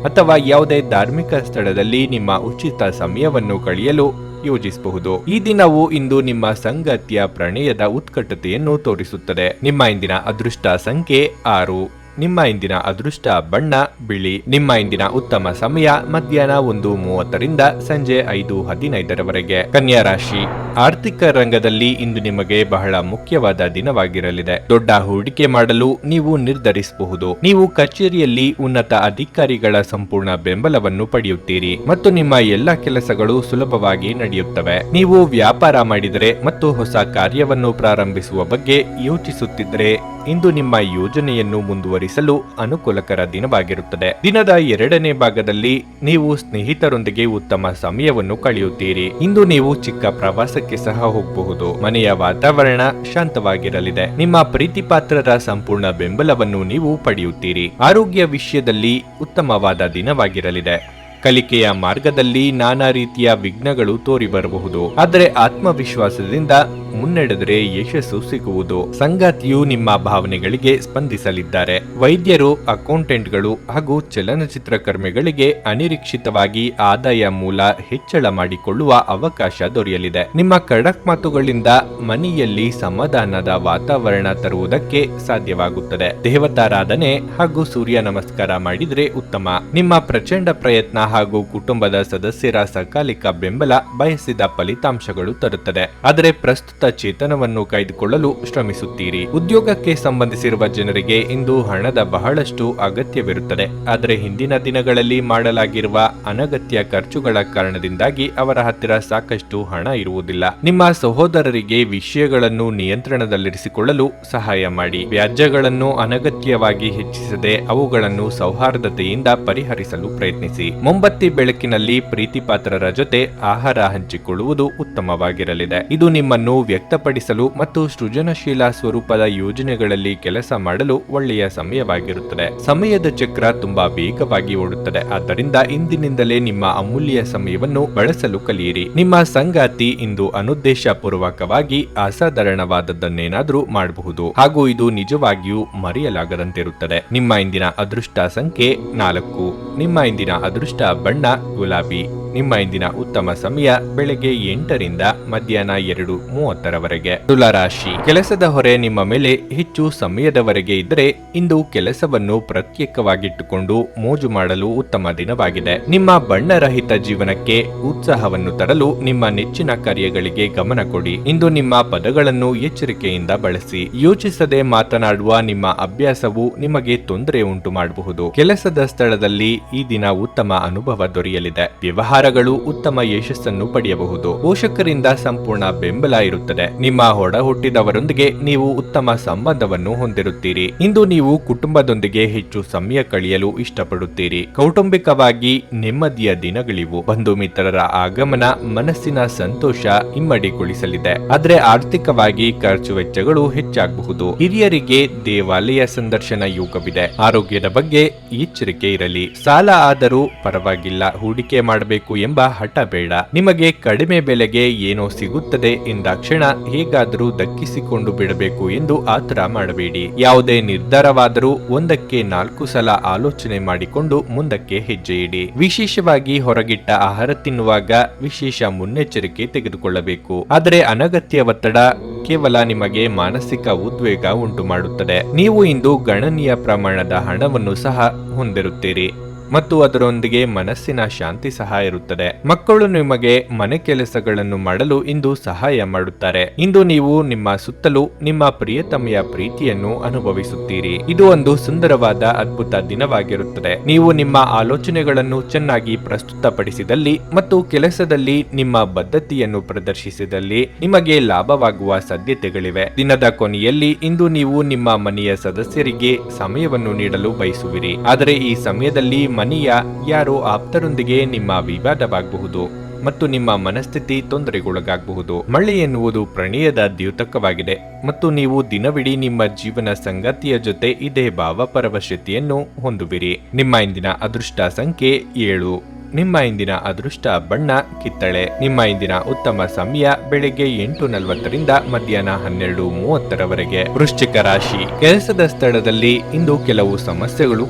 ಅಥವಾ ಯಾವುದೇ ಧಾರ್ಮಿಕ ಸ್ಥಳದಲ್ಲಿ ನಿಮ್ಮ ಉಚಿತ ಸಮಯವನ್ನು ಕಳೆಯಲು ಯೋಜಿಸಬಹುದು. ಈ ದಿನವು ಇಂದು ನಿಮ್ಮ ಸಂಗಾತಿಯ ಪ್ರಣಯದ ಉತ್ಕಟತೆಯನ್ನು ತೋರಿಸುತ್ತದೆ. ನಿಮ್ಮ ಇಂದಿನ ಅದೃಷ್ಟ ಸಂಖ್ಯೆ 6. ನಿಮ್ಮ ಇಂದಿನ ಅದೃಷ್ಟ ಬಣ್ಣ ಬಿಳಿ. ನಿಮ್ಮ ಇಂದಿನ ಉತ್ತಮ ಸಮಯ ಮಧ್ಯಾಹ್ನ 1:30ರಿಂದ ಸಂಜೆ 5:15ರವರೆಗೆ. ಕನ್ಯಾ ರಾಶಿ. ಆರ್ಥಿಕ ರಂಗದಲ್ಲಿ ಇಂದು ನಿಮಗೆ ಬಹಳ ಮುಖ್ಯವಾದ ದಿನವಾಗಿರಲಿದೆ. ದೊಡ್ಡ ಹೂಡಿಕೆ ಮಾಡಲು ನೀವು ನಿರ್ಧರಿಸಬಹುದು. ನೀವು ಕಚೇರಿಯಲ್ಲಿ ಉನ್ನತ ಅಧಿಕಾರಿಗಳ ಸಂಪೂರ್ಣ ಬೆಂಬಲವನ್ನು ಪಡೆಯುತ್ತೀರಿ ಮತ್ತು ನಿಮ್ಮ ಎಲ್ಲ ಕೆಲಸಗಳು ಸುಲಭವಾಗಿ ನಡೆಯುತ್ತವೆ. ನೀವು ವ್ಯಾಪಾರ ಮಾಡಿದರೆ ಮತ್ತು ಹೊಸ ಕಾರ್ಯವನ್ನು ಪ್ರಾರಂಭಿಸುವ ಬಗ್ಗೆ ಯೋಚಿಸುತ್ತಿದ್ದರೆ ಇಂದು ನಿಮ್ಮ ಯೋಜನೆಯನ್ನು ಮುಂದುವರಿಸಲು ಅನುಕೂಲಕರ ದಿನವಾಗಿರುತ್ತದೆ. ದಿನದ 2ನೇ ಭಾಗದಲ್ಲಿ ನೀವು ಸ್ನೇಹಿತರೊಂದಿಗೆ ಉತ್ತಮ ಸಮಯವನ್ನು ಕಳೆಯುತ್ತೀರಿ. ಇಂದು ನೀವು ಚಿಕ್ಕ ಪ್ರವಾಸಕ್ಕೆ ಸಹ ಹೋಗಬಹುದು. ಮನೆಯ ವಾತಾವರಣ ಶಾಂತವಾಗಿರಲಿದೆ. ನಿಮ್ಮ ಪ್ರೀತಿಪಾತ್ರರ ಸಂಪೂರ್ಣ ಬೆಂಬಲವನ್ನು ನೀವು ಪಡೆಯುತ್ತೀರಿ. ಆರೋಗ್ಯ ವಿಷಯದಲ್ಲಿ ಉತ್ತಮವಾದ ದಿನವಾಗಿರಲಿದೆ. ಕಲಿಕೆಯ ಮಾರ್ಗದಲ್ಲಿ ನಾನಾ ರೀತಿಯ ವಿಘ್ನಗಳು ತೋರಿ ಬರಬಹುದು. ಆದರೆ ಆತ್ಮವಿಶ್ವಾಸದಿಂದ ಮುನ್ನಡೆದರೆ ಯಶಸ್ಸು ಸಿಗುವುದು. ಸಂಗಾತಿಯು ನಿಮ್ಮ ಭಾವನೆಗಳಿಗೆ ಸ್ಪಂದಿಸಲಿದ್ದಾರೆ. ವೈದ್ಯರು, ಅಕೌಂಟೆಂಟ್ಗಳು ಹಾಗೂ ಚಲನಚಿತ್ರ ಕರ್ಮಿಗಳಿಗೆ ಅನಿರೀಕ್ಷಿತವಾಗಿ ಆದಾಯ ಮೂಲ ಹೆಚ್ಚಳ ಮಾಡಿಕೊಳ್ಳುವ ಅವಕಾಶ ದೊರೆಯಲಿದೆ. ನಿಮ್ಮ ಖಡಕ್ ಮಾತುಗಳಿಂದ ಮನೆಯಲ್ಲಿ ಸಮಾಧಾನದ ವಾತಾವರಣ ತರುವುದಕ್ಕೆ ಸಾಧ್ಯವಾಗುತ್ತದೆ. ದೇವತಾರಾಧನೆ ಹಾಗೂ ಸೂರ್ಯ ನಮಸ್ಕಾರ ಮಾಡಿದ್ರೆ ಉತ್ತಮ. ನಿಮ್ಮ ಪ್ರಚಂಡ ಪ್ರಯತ್ನ ಹಾಗೂ ಕುಟುಂಬದ ಸದಸ್ಯರ ಸಕಾಲಿಕ ಬೆಂಬಲ ಬಯಸಿದ ಫಲಿತಾಂಶಗಳು ತರುತ್ತದೆ. ಆದರೆ ಪ್ರಸ್ತುತ ಚೇತನವನ್ನು ಕಾಯ್ದುಕೊಳ್ಳಲು ಶ್ರಮಿಸುತ್ತೀರಿ. ಉದ್ಯೋಗಕ್ಕೆ ಸಂಬಂಧಿಸಿರುವ ಜನರಿಗೆ ಇಂದು ಹಣದ ಬಹಳಷ್ಟು ಅಗತ್ಯವಿರುತ್ತದೆ. ಆದರೆ ಹಿಂದಿನ ದಿನಗಳಲ್ಲಿ ಮಾಡಲಾಗಿರುವ ಅನಗತ್ಯ ಖರ್ಚುಗಳ ಕಾರಣದಿಂದಾಗಿ ಅವರ ಹತ್ತಿರ ಸಾಕಷ್ಟು ಹಣ ಇರುವುದಿಲ್ಲ. ನಿಮ್ಮ ಸಹೋದರರಿಗೆ ವಿಷಯಗಳನ್ನು ನಿಯಂತ್ರಣದಲ್ಲಿರಿಸಿಕೊಳ್ಳಲು ಸಹಾಯ ಮಾಡಿ. ವ್ಯಾಜ್ಯಗಳನ್ನು ಅನಗತ್ಯವಾಗಿ ಹೆಚ್ಚಿಸದೆ ಅವುಗಳನ್ನು ಸೌಹಾರ್ದತೆಯಿಂದ ಪರಿಹರಿಸಲು ಪ್ರಯತ್ನಿಸಿ. ಮೊಂಬತ್ತಿ ಬೆಳಕಿನಲ್ಲಿ ಪ್ರೀತಿಪಾತ್ರರ ಜೊತೆ ಆಹಾರ ಹಂಚಿಕೊಳ್ಳುವುದು ಉತ್ತಮವಾಗಿರಲಿದೆ. ಇದು ನಿಮ್ಮನ್ನು ವ್ಯಕ್ತಪಡಿಸಲು ಮತ್ತು ಸೃಜನಶೀಲ ಸ್ವರೂಪದ ಯೋಜನೆಗಳಲ್ಲಿ ಕೆಲಸ ಮಾಡಲು ಒಳ್ಳೆಯ ಸಮಯವಾಗಿರುತ್ತದೆ. ಸಮಯದ ಚಕ್ರ ತುಂಬಾ ವೇಗವಾಗಿ ಓಡುತ್ತದೆ. ಆದ್ದರಿಂದ ಇಂದಿನಿಂದಲೇ ನಿಮ್ಮ ಅಮೂಲ್ಯ ಸಮಯವನ್ನು ಬಳಸಲು ಕಲಿಯಿರಿ. ನಿಮ್ಮ ಸಂಗಾತಿ ಇಂದು ಅನುದ್ದೇಶಪೂರ್ವಕವಾಗಿ ಅಸಾಧಾರಣವಾದದ್ದನ್ನೇನಾದರೂ ಮಾಡಬಹುದು ಹಾಗೂ ಇದು ನಿಜವಾಗಿಯೂ ಮರೆಯಲಾಗದಂತಿರುತ್ತದೆ. ನಿಮ್ಮ ಇಂದಿನ ಅದೃಷ್ಟ ಸಂಖ್ಯೆ 4. ನಿಮ್ಮ ಇಂದಿನ ಅದೃಷ್ಟ ಬಣ್ಣ ಗುಲಾಬಿ. ನಿಮ್ಮ ಇಂದಿನ ಉತ್ತಮ ಸಮಯ ಬೆಳಗ್ಗೆ 8ರಿಂದ ಮಧ್ಯಾಹ್ನ 2:30ರವರೆಗೆ. ತುಲಾರಾಶಿ. ಕೆಲಸದ ಹೊರೆ ನಿಮ್ಮ ಮೇಲೆ ಹೆಚ್ಚು ಸಮಯದವರೆಗೆ ಇದ್ದರೆ ಇಂದು ಕೆಲಸವನ್ನು ಪ್ರತ್ಯೇಕವಾಗಿಟ್ಟುಕೊಂಡು ಮೋಜು ಮಾಡಲು ಉತ್ತಮ ದಿನವಾಗಿದೆ. ನಿಮ್ಮ ಬಣ್ಣರಹಿತ ಜೀವನಕ್ಕೆ ಉತ್ಸಾಹವನ್ನು ತರಲು ನಿಮ್ಮ ನೆಚ್ಚಿನ ಕಾರ್ಯಗಳಿಗೆ ಗಮನ ಕೊಡಿ. ಇಂದು ನಿಮ್ಮ ಪದಗಳನ್ನು ಎಚ್ಚರಿಕೆಯಿಂದ ಬಳಸಿ. ಯೋಚಿಸದೆ ಮಾತನಾಡುವ ನಿಮ್ಮ ಅಭ್ಯಾಸವು ನಿಮಗೆ ತೊಂದರೆ ಉಂಟು ಮಾಡಬಹುದು. ಕೆಲಸದ ಸ್ಥಳದಲ್ಲಿ ಈ ದಿನ ಉತ್ತಮ ಅನುಭವ ದೊರೆಯಲಿದೆ. ವ್ಯವಹಾರ ವ್ಯವಹಾರಗಳು ಉತ್ತಮ ಯಶಸ್ಸನ್ನು ಪಡೆಯಬಹುದು. ಪೋಷಕರಿಂದ ಸಂಪೂರ್ಣ ಬೆಂಬಲ ಇರುತ್ತದೆ. ನಿಮ್ಮ ಹೊಡ ಹುಟ್ಟಿದವರೊಂದಿಗೆ ನೀವು ಉತ್ತಮ ಸಂಬಂಧವನ್ನು ಹೊಂದಿರುತ್ತೀರಿ. ಇಂದು ನೀವು ಕುಟುಂಬದೊಂದಿಗೆ ಹೆಚ್ಚು ಸಮಯ ಕಳೆಯಲು ಇಷ್ಟಪಡುತ್ತೀರಿ. ಕೌಟುಂಬಿಕವಾಗಿ ನೆಮ್ಮದಿಯ ದಿನಗಳಿವು. ಬಂಧು ಮಿತ್ರರ ಆಗಮನ ಮನಸ್ಸಿನ ಸಂತೋಷ ಇಮ್ಮಡಿಗೊಳಿಸಲಿದೆ. ಆದ್ರೆ ಆರ್ಥಿಕವಾಗಿ ಖರ್ಚು ವೆಚ್ಚಗಳು ಹೆಚ್ಚಾಗಬಹುದು. ಹಿರಿಯರಿಗೆ ದೇವಾಲಯ ಸಂದರ್ಶನ ಯೋಗವಿದೆ. ಆರೋಗ್ಯದ ಬಗ್ಗೆ ಎಚ್ಚರಿಕೆ ಇರಲಿ. ಸಾಲ ಆದರೂ ಪರವಾಗಿಲ್ಲ, ಹೂಡಿಕೆ ಮಾಡಬೇಕು ಎಂಬ ಹಠ ಬೇಡ. ನಿಮಗೆ ಕಡಿಮೆ ಬೆಲೆಗೆ ಏನೋ ಸಿಗುತ್ತದೆ ಎಂದಾಕ್ಷಣ ಹೇಗಾದರೂ ದಕ್ಕಿಸಿಕೊಂಡು ಬಿಡಬೇಕು ಎಂದು ಆತರ ಮಾಡಬೇಡಿ. ಯಾವುದೇ ನಿರ್ಧಾರವಾದರೂ ಒಂದಕ್ಕೆ 4 ಸಲ ಆಲೋಚನೆ ಮಾಡಿಕೊಂಡು ಮುಂದಕ್ಕೆ ಹೆಜ್ಜೆ ಇಡಿ. ವಿಶೇಷವಾಗಿ ಹೊರಗಿಟ್ಟ ಆಹಾರ ತಿನ್ನುವಾಗ ವಿಶೇಷ ಮುನ್ನೆಚ್ಚರಿಕೆ ತೆಗೆದುಕೊಳ್ಳಬೇಕು. ಆದರೆ ಅನಗತ್ಯ ಒತ್ತಡ ಕೇವಲ ನಿಮಗೆ ಮಾನಸಿಕ ಉದ್ವೇಗ ಉಂಟು ಮಾಡುತ್ತದೆ. ನೀವು ಇಂದು ಗಣನೀಯ ಪ್ರಮಾಣದ ಹಣವನ್ನು ಸಹ ಹೊಂದಿರುತ್ತೀರಿ ಮತ್ತು ಅದರೊಂದಿಗೆ ಮನಸ್ಸಿನ ಶಾಂತಿ ಸಹ ಇರುತ್ತದೆ. ಮಕ್ಕಳು ನಿಮಗೆ ಮನೆ ಕೆಲಸಗಳನ್ನು ಮಾಡಲು ಇಂದು ಸಹಾಯ ಮಾಡುತ್ತಾರೆ. ಇಂದು ನೀವು ನಿಮ್ಮ ಸುತ್ತಲೂ ನಿಮ್ಮ ಪ್ರಿಯತಮೆಯ ಪ್ರೀತಿಯನ್ನು ಅನುಭವಿಸುತ್ತೀರಿ. ಇದು ಒಂದು ಸುಂದರವಾದ ಅದ್ಭುತ ದಿನವಾಗಿರುತ್ತದೆ. ನೀವು ನಿಮ್ಮ ಆಲೋಚನೆಗಳನ್ನು ಚೆನ್ನಾಗಿ ಪ್ರಸ್ತುತಪಡಿಸಿದಲ್ಲಿ ಮತ್ತು ಕೆಲಸದಲ್ಲಿ ನಿಮ್ಮ ಬದ್ಧತೆಯನ್ನು ಪ್ರದರ್ಶಿಸಿದಲ್ಲಿ ನಿಮಗೆ ಲಾಭವಾಗುವ ಸಾಧ್ಯತೆಗಳಿವೆ. ದಿನದ ಕೊನೆಯಲ್ಲಿ ಇಂದು ನೀವು ನಿಮ್ಮ ಮನೆಯ ಸದಸ್ಯರಿಗೆ ಸಮಯವನ್ನು ನೀಡಲು ಬಯಸುವಿರಿ. ಆದರೆ ಈ ಸಮಯದಲ್ಲಿ ಮನೆಯ ಯಾರೋ ಆಪ್ತರೊಂದಿಗೆ ನಿಮ್ಮ ವಿವಾದವಾಗಬಹುದು ಮತ್ತು ನಿಮ್ಮ ಮನಸ್ಥಿತಿ ತೊಂದರೆಗೊಳಗಾಗಬಹುದು. ಮಳೆ ಎನ್ನುವುದು ಪ್ರಣಯದ ದ್ಯೋತಕವಾಗಿದೆ ಮತ್ತು ನೀವು ದಿನವಿಡೀ ನಿಮ್ಮ ಜೀವನ ಸಂಗಾತಿಯ ಜೊತೆ ಇದೇ ಭಾವಪರವಶತೆಯನ್ನು ಹೊಂದುವಿರಿ. ನಿಮ್ಮ ಇಂದಿನ ಅದೃಷ್ಟ ಸಂಖ್ಯೆ 7. ನಿಮ್ಮ ಇಂದಿನ ಅದೃಷ್ಟ ಬಣ್ಣ ಕಿತ್ತಳೆ. ನಿಮ್ಮ ಇಂದಿನ ಉತ್ತಮ ಸಮಯ ಬೆಳಗ್ಗೆ 8:40 ರಿಂದ ಮಧ್ಯಾಹ್ನ 12:30 ವೃಶ್ಚಿಕ ರಾಶಿ. ಕೆಲಸದ ಸ್ಥಳದಲ್ಲಿ ಇಂದು ಕೆಲವು ಸಮಸ್ಯೆಗಳು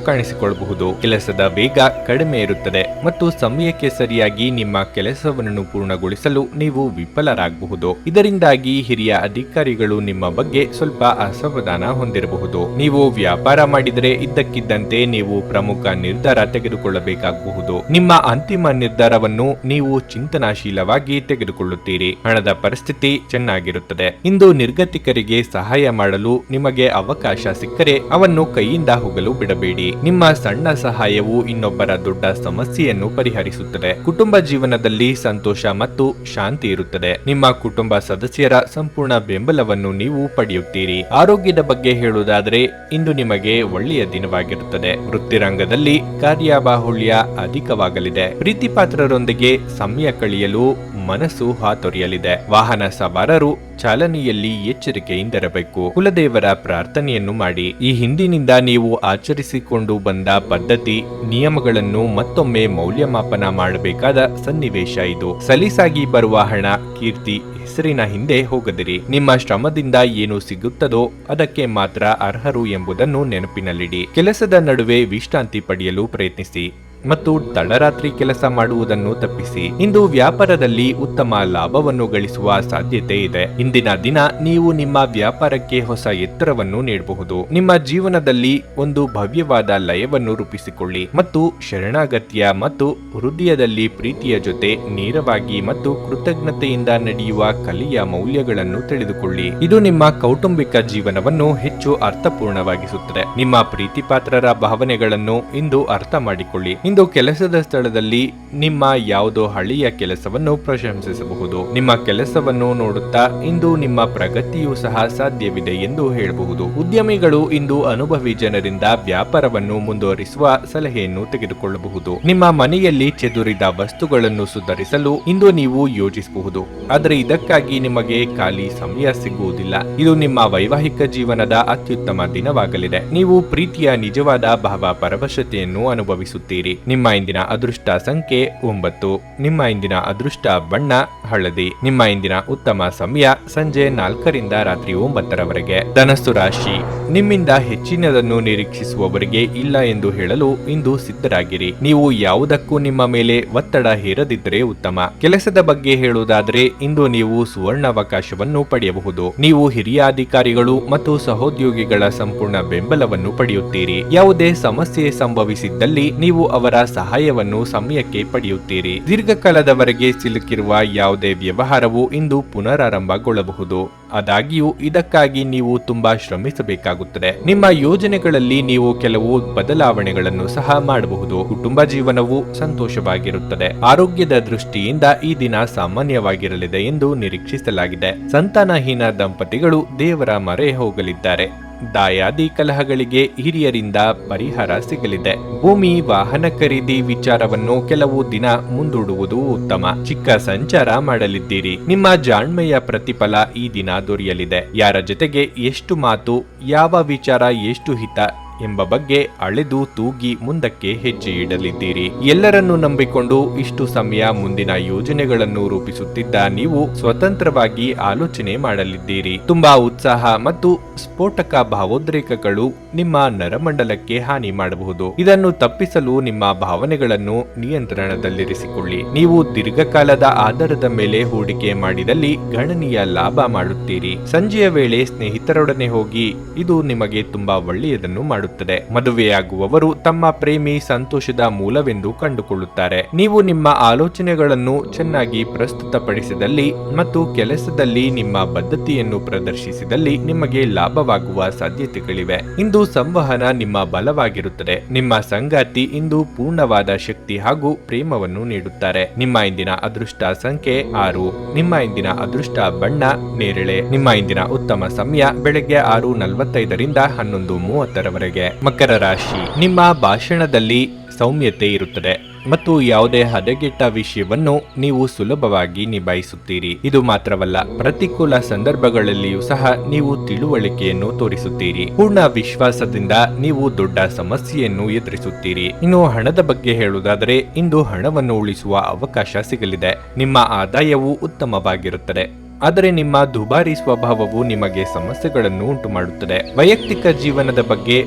ಕಾಣಿಸಿಕೊಳ್ಳಬಹುದು. ಕೆಲಸದ ವೇಗ ಕಡಿಮೆ ಇರುತ್ತದೆ ಮತ್ತು ಸಮಯಕ್ಕೆ ಸರಿಯಾಗಿ ನಿಮ್ಮ ಕೆಲಸವನ್ನು ಪೂರ್ಣಗೊಳಿಸಲು ನೀವು ವಿಫಲರಾಗಬಹುದು. ಇದರಿಂದಾಗಿ ಹಿರಿಯ ಅಧಿಕಾರಿಗಳು ನಿಮ್ಮ ಬಗ್ಗೆ ಸ್ವಲ್ಪ ಅಸಮಾಧಾನ ಹೊಂದಿರಬಹುದು. ನೀವು ವ್ಯಾಪಾರ ಮಾಡಿದರೆ ಇದ್ದಕ್ಕಿದ್ದಂತೆ ನೀವು ಪ್ರಮುಖ ನಿರ್ಧಾರ ತೆಗೆದುಕೊಳ್ಳಬೇಕಾಗಬಹುದು. ನಿಮ್ಮ ಅಂತಿಮ ನಿರ್ಧಾರವನ್ನು ನೀವು ಚಿಂತನಾಶೀಲವಾಗಿ ತೆಗೆದುಕೊಳ್ಳುತ್ತೀರಿ. ಹಣದ ಪರಿಸ್ಥಿತಿ ಚೆನ್ನಾಗಿರುತ್ತದೆ. ಇಂದು ನಿರ್ಗತಿಕರಿಗೆ ಸಹಾಯ ಮಾಡಲು ನಿಮಗೆ ಅವಕಾಶ ಸಿಕ್ಕರೆ ಅವನ್ನು ಕೈಯಿಂದ ಹೋಗಲು ಬಿಡಬೇಡಿ. ನಿಮ್ಮ ಸಣ್ಣ ಸಹಾಯವು ಇನ್ನೊಬ್ಬರ ದೊಡ್ಡ ಸಮಸ್ಯೆಯನ್ನು ಪರಿಹರಿಸುತ್ತದೆ. ಕುಟುಂಬ ಜೀವನದಲ್ಲಿ ಸಂತೋಷ ಮತ್ತು ಶಾಂತಿ ಇರುತ್ತದೆ. ನಿಮ್ಮ ಕುಟುಂಬ ಸದಸ್ಯರ ಸಂಪೂರ್ಣ ಬೆಂಬಲವನ್ನು ನೀವು ಪಡೆಯುತ್ತೀರಿ. ಆರೋಗ್ಯದ ಬಗ್ಗೆ ಹೇಳುವುದಾದರೆ ಇಂದು ನಿಮಗೆ ಒಳ್ಳೆಯ ದಿನವಾಗಿರುತ್ತದೆ. ವೃತ್ತಿರಂಗದಲ್ಲಿ ಕಾರ್ಯಬಾಹುಳ್ಯ ಅಧಿಕವಾಗಲಿದೆ. ಪ್ರೀತಿಪಾತ್ರರೊಂದಿಗೆ ಸಮಯ ಕಳೆಯಲು ಮನಸ್ಸು ಹಾತೊರೆಯಲಿದೆ. ವಾಹನ ಸವಾರರು ಚಾಲನೆಯಲ್ಲಿ ಎಚ್ಚರಿಕೆಯಿಂದಿರಬೇಕು. ಕುಲದೇವರ ಪ್ರಾರ್ಥನೆಯನ್ನು ಮಾಡಿ. ಈ ಹಿಂದಿನಿಂದ ನೀವು ಆಚರಿಸಿಕೊಂಡು ಬಂದ ಪದ್ಧತಿ ನಿಯಮಗಳನ್ನು ಮತ್ತೊಮ್ಮೆ ಮೌಲ್ಯಮಾಪನ ಮಾಡಬೇಕಾದ ಸನ್ನಿವೇಶ ಇದು. ಸಲೀಸಾಗಿ ಬರುವ ಹಣ ಕೀರ್ತಿ ಹೆಸರಿನ ಹಿಂದೆ ಹೋಗದಿರಿ. ನಿಮ್ಮ ಶ್ರಮದಿಂದ ಏನು ಸಿಗುತ್ತದೋ ಅದಕ್ಕೆ ಮಾತ್ರ ಅರ್ಹರು ಎಂಬುದನ್ನು ನೆನಪಿನಲ್ಲಿಡಿ. ಕೆಲಸದ ನಡುವೆ ವಿಶ್ರಾಂತಿ ಪಡೆಯಲು ಪ್ರಯತ್ನಿಸಿ ಮತ್ತು ತಡರಾತ್ರಿ ಕೆಲಸ ಮಾಡುವುದನ್ನು ತಪ್ಪಿಸಿ. ಇಂದು ವ್ಯಾಪಾರದಲ್ಲಿ ಉತ್ತಮ ಲಾಭವನ್ನು ಗಳಿಸುವ ಸಾಧ್ಯತೆ ಇದೆ. ಇಂದಿನ ದಿನ ನೀವು ನಿಮ್ಮ ವ್ಯಾಪಾರಕ್ಕೆ ಹೊಸ ಎತ್ತರವನ್ನು ನೀಡಬಹುದು. ನಿಮ್ಮ ಜೀವನದಲ್ಲಿ ಒಂದು ಭವ್ಯವಾದ ಲಯವನ್ನು ರೂಪಿಸಿಕೊಳ್ಳಿ ಮತ್ತು ಶರಣಾಗತ್ಯ ಮತ್ತು ಹೃದಯದಲ್ಲಿ ಪ್ರೀತಿಯ ಜೊತೆ ನೇರವಾಗಿ ಮತ್ತು ಕೃತಜ್ಞತೆಯಿಂದ ನಡೆಯುವ ಕಲೆಯ ಮೌಲ್ಯಗಳನ್ನು ತಿಳಿದುಕೊಳ್ಳಿ. ಇದು ನಿಮ್ಮ ಕೌಟುಂಬಿಕ ಜೀವನವನ್ನು ಹೆಚ್ಚು ಅರ್ಥಪೂರ್ಣವಾಗಿಸುತ್ತದೆ. ನಿಮ್ಮ ಪ್ರೀತಿಪಾತ್ರರ ಭಾವನೆಗಳನ್ನು ಇಂದು ಅರ್ಥ ಮಾಡಿಕೊಳ್ಳಿ. ಇಂದು ಕೆಲಸದ ಸ್ಥಳದಲ್ಲಿ ನಿಮ್ಮ ಯಾವುದೋ ಹಳೆಯ ಕೆಲಸವನ್ನು ಪ್ರಶಂಸಿಸಬಹುದು. ನಿಮ್ಮ ಕೆಲಸವನ್ನು ನೋಡುತ್ತಾ ಇಂದು ನಿಮ್ಮ ಪ್ರಗತಿಯೂ ಸಹ ಸಾಧ್ಯವಿದೆ ಎಂದು ಹೇಳಬಹುದು. ಉದ್ಯಮಿಗಳು ಇಂದು ಅನುಭವಿ ಜನರಿಂದ ವ್ಯಾಪಾರವನ್ನು ಮುಂದುವರಿಸುವ ಸಲಹೆಯನ್ನು ತೆಗೆದುಕೊಳ್ಳಬಹುದು. ನಿಮ್ಮ ಮನೆಯಲ್ಲಿ ಚೆದುರಿದ ವಸ್ತುಗಳನ್ನು ಸುಧಾರಿಸಲು ಇಂದು ನೀವು ಯೋಜಿಸಬಹುದು. ಆದರೆ ಇದಕ್ಕಾಗಿ ನಿಮಗೆ ಖಾಲಿ ಸಮಯ ಸಿಗುವುದಿಲ್ಲ. ಇದು ನಿಮ್ಮ ವೈವಾಹಿಕ ಜೀವನದ ಅತ್ಯುತ್ತಮ ದಿನವಾಗಲಿದೆ. ನೀವು ಪ್ರೀತಿಯ ನಿಜವಾದ ಭಾವ ಪರವಶತೆಯನ್ನು ಅನುಭವಿಸುತ್ತೀರಿ. ನಿಮ್ಮ ಇಂದಿನ ಅದೃಷ್ಟ ಸಂಖ್ಯೆ 9. ನಿಮ್ಮ ಇಂದಿನ ಅದೃಷ್ಟ ಬಣ್ಣ ಹಳದಿ. ನಿಮ್ಮ ಇಂದಿನ ಉತ್ತಮ ಸಮಯ ಸಂಜೆ 4 ರಿಂದ ರಾತ್ರಿ 9 ಧನಸ್ಸು ರಾಶಿ. ನಿಮ್ಮಿಂದ ಹೆಚ್ಚಿನದನ್ನು ನಿರೀಕ್ಷಿಸುವವರಿಗೆ ಇಲ್ಲ ಎಂದು ಹೇಳಲು ಇಂದು ಸಿದ್ಧರಾಗಿರಿ. ನೀವು ಯಾವುದಕ್ಕೂ ನಿಮ್ಮ ಮೇಲೆ ಒತ್ತಡ ಹೇರದಿದ್ದರೆ ಉತ್ತಮ. ಕೆಲಸದ ಬಗ್ಗೆ ಹೇಳುವುದಾದರೆ ಇಂದು ನೀವು ಸುವರ್ಣಾವಕಾಶವನ್ನು ಪಡೆಯಬಹುದು. ನೀವು ಹಿರಿಯ ಅಧಿಕಾರಿಗಳು ಮತ್ತು ಸಹೋದ್ಯೋಗಿಗಳ ಸಂಪೂರ್ಣ ಬೆಂಬಲವನ್ನು ಪಡೆಯುತ್ತೀರಿ. ಯಾವುದೇ ಸಮಸ್ಯೆ ಸಂಭವಿಸಿದ್ದಲ್ಲಿ ನೀವು ಅವರ ಅವರ ಸಹಾಯವನ್ನು ಸಮಯಕ್ಕೆ ಪಡೆಯುತ್ತೀರಿ. ದೀರ್ಘಕಾಲದವರೆಗೆ ಸಿಲುಕಿರುವ ಯಾವುದೇ ವ್ಯವಹಾರವು ಇಂದು ಪುನರಾರಂಭಗೊಳ್ಳಬಹುದು. ಆದಾಗ್ಯೂ ಇದಕ್ಕಾಗಿ ನೀವು ತುಂಬಾ ಶ್ರಮಿಸಬೇಕಾಗುತ್ತದೆ. ನಿಮ್ಮ ಯೋಜನೆಗಳಲ್ಲಿ ನೀವು ಕೆಲವು ಬದಲಾವಣೆಗಳನ್ನು ಸಹ ಮಾಡಬಹುದು. ಕುಟುಂಬ ಜೀವನವು ಸಂತೋಷವಾಗಿರುತ್ತದೆ. ಆರೋಗ್ಯದ ದೃಷ್ಟಿಯಿಂದ ಈ ದಿನ ಸಾಮಾನ್ಯವಾಗಿರಲಿದೆ ಎಂದು ನಿರೀಕ್ಷಿಸಲಾಗಿದೆ. ಸಂತಾನಹೀನ ದಂಪತಿಗಳು ದೇವರ ಮೊರೆ ಹೋಗಲಿದ್ದಾರೆ. ದಾಯಾದಿ ಕಲಹಗಳಿಗೆ ಹಿರಿಯರಿಂದ ಪರಿಹಾರ ಸಿಗಲಿದೆ. ಭೂಮಿ ವಾಹನ ಖರೀದಿ ವಿಚಾರವನ್ನು ಕೆಲವು ದಿನ ಮುಂದೂಡುವುದು ಉತ್ತಮ. ಚಿಕ್ಕ ಸಂಚಾರ ಮಾಡಲಿದ್ದೀರಿ. ನಿಮ್ಮ ಜಾಣ್ಮೆಯ ಪ್ರತಿಫಲ ಈ ದಿನ ದೊರೆಯಲಿದೆ. ಯಾರ ಜೊತೆಗೆ ಎಷ್ಟು ಮಾತು, ಯಾವ ವಿಚಾರ ಎಷ್ಟು ಹಿತ ಎಂಬ ಬಗ್ಗೆ ಅಳೆದು ತೂಗಿ ಮುಂದಕ್ಕೆ ಹೆಜ್ಜೆ ಇಡಲಿದ್ದೀರಿ. ಎಲ್ಲರನ್ನೂ ನಂಬಿಕೊಂಡು ಇಷ್ಟು ಸಮಯ ಮುಂದಿನ ಯೋಜನೆಗಳನ್ನು ರೂಪಿಸುತ್ತಿದ್ದ ನೀವು ಸ್ವತಂತ್ರವಾಗಿ ಆಲೋಚನೆ ಮಾಡಲಿದ್ದೀರಿ. ತುಂಬಾ ಉತ್ಸಾಹ ಮತ್ತು ಸ್ಫೋಟಕ ಭಾವೋದ್ರೇಕಗಳು ನಿಮ್ಮ ನರಮಂಡಲಕ್ಕೆ ಹಾನಿ ಮಾಡಬಹುದು. ಇದನ್ನು ತಪ್ಪಿಸಲು ನಿಮ್ಮ ಭಾವನೆಗಳನ್ನು ನಿಯಂತ್ರಣದಲ್ಲಿರಿಸಿಕೊಳ್ಳಿ. ನೀವು ದೀರ್ಘಕಾಲದ ಆಧಾರದ ಮೇಲೆ ಹೂಡಿಕೆ ಮಾಡಿದಲ್ಲಿ ಗಣನೀಯ ಲಾಭ ಮಾಡುತ್ತೀರಿ. ಸಂಜೆಯ ವೇಳೆ ಸ್ನೇಹಿತರೊಡನೆ ಹೋಗಿ, ಇದು ನಿಮಗೆ ತುಂಬಾ ಒಳ್ಳೆಯದನ್ನು ಮಾಡುತ್ತದೆ. ಮದುವೆಯಾಗುವವರು ತಮ್ಮ ಪ್ರೇಮಿ ಸಂತೋಷದ ಮೂಲವೆಂದು ಕಂಡುಕೊಳ್ಳುತ್ತಾರೆ. ನೀವು ನಿಮ್ಮ ಆಲೋಚನೆಗಳನ್ನು ಚೆನ್ನಾಗಿ ಪ್ರಸ್ತುತಪಡಿಸಿದಲ್ಲಿ ಮತ್ತು ಕೆಲಸದಲ್ಲಿ ನಿಮ್ಮ ಬದ್ಧತೆಯನ್ನು ಪ್ರದರ್ಶಿಸಿದಲ್ಲಿ ನಿಮಗೆ ಲಾಭವಾಗುವ ಸಾಧ್ಯತೆಗಳಿವೆ. ಇಂದು ಸಂವಹನ ನಿಮ್ಮ ಬಲವಾಗಿರುತ್ತದೆ. ನಿಮ್ಮ ಸಂಗಾತಿ ಇಂದು ಪೂರ್ಣವಾದ ಶಕ್ತಿ ಹಾಗೂ ಪ್ರೇಮವನ್ನು ನೀಡುತ್ತಾರೆ. ನಿಮ್ಮ ಇಂದಿನ ಅದೃಷ್ಟ ಸಂಖ್ಯೆ 6. ನಿಮ್ಮ ಇಂದಿನ ಅದೃಷ್ಟ ಬಣ್ಣ ನೇರಳೆ. ನಿಮ್ಮ ಇಂದಿನ ಉತ್ತಮ ಸಮಯ ಬೆಳಗ್ಗೆ 6:45 11:30 ಮಕರ ರಾಶಿ. ನಿಮ್ಮ ಭಾಷಣದಲ್ಲಿ ಸೌಮ್ಯತೆ ಇರುತ್ತದೆ ಮತ್ತು ಯಾವುದೇ ಹದಗೆಟ್ಟ ವಿಷಯವನ್ನು ನೀವು ಸುಲಭವಾಗಿ ನಿಭಾಯಿಸುತ್ತೀರಿ. ಇದು ಮಾತ್ರವಲ್ಲ, ಪ್ರತಿಕೂಲ ಸಂದರ್ಭಗಳಲ್ಲಿಯೂ ಸಹ ನೀವು ತಿಳುವಳಿಕೆಯನ್ನು ತೋರಿಸುತ್ತೀರಿ. ಪೂರ್ಣ ವಿಶ್ವಾಸದಿಂದ ನೀವು ದೊಡ್ಡ ಸಮಸ್ಯೆಯನ್ನು ಎದುರಿಸುತ್ತೀರಿ. ಇನ್ನು ಹಣದ ಬಗ್ಗೆ ಹೇಳುವುದಾದರೆ, ಇಂದು ಹಣವನ್ನು ಉಳಿಸುವ ಅವಕಾಶ ಸಿಗಲಿದೆ. ನಿಮ್ಮ ಆದಾಯವು ಉತ್ತಮವಾಗಿರುತ್ತದೆ. ಆದರೆ ನಿಮ್ಮ ದುಬಾರಿ ಸ್ವಭಾವವು ನಿಮಗೆ ಸಮಸ್ಯೆಗಳನ್ನು ಉಂಟುಮಾಡುತ್ತದೆ. ವೈಯಕ್ತಿಕ ಜೀವನದ ಬಗ್ಗೆ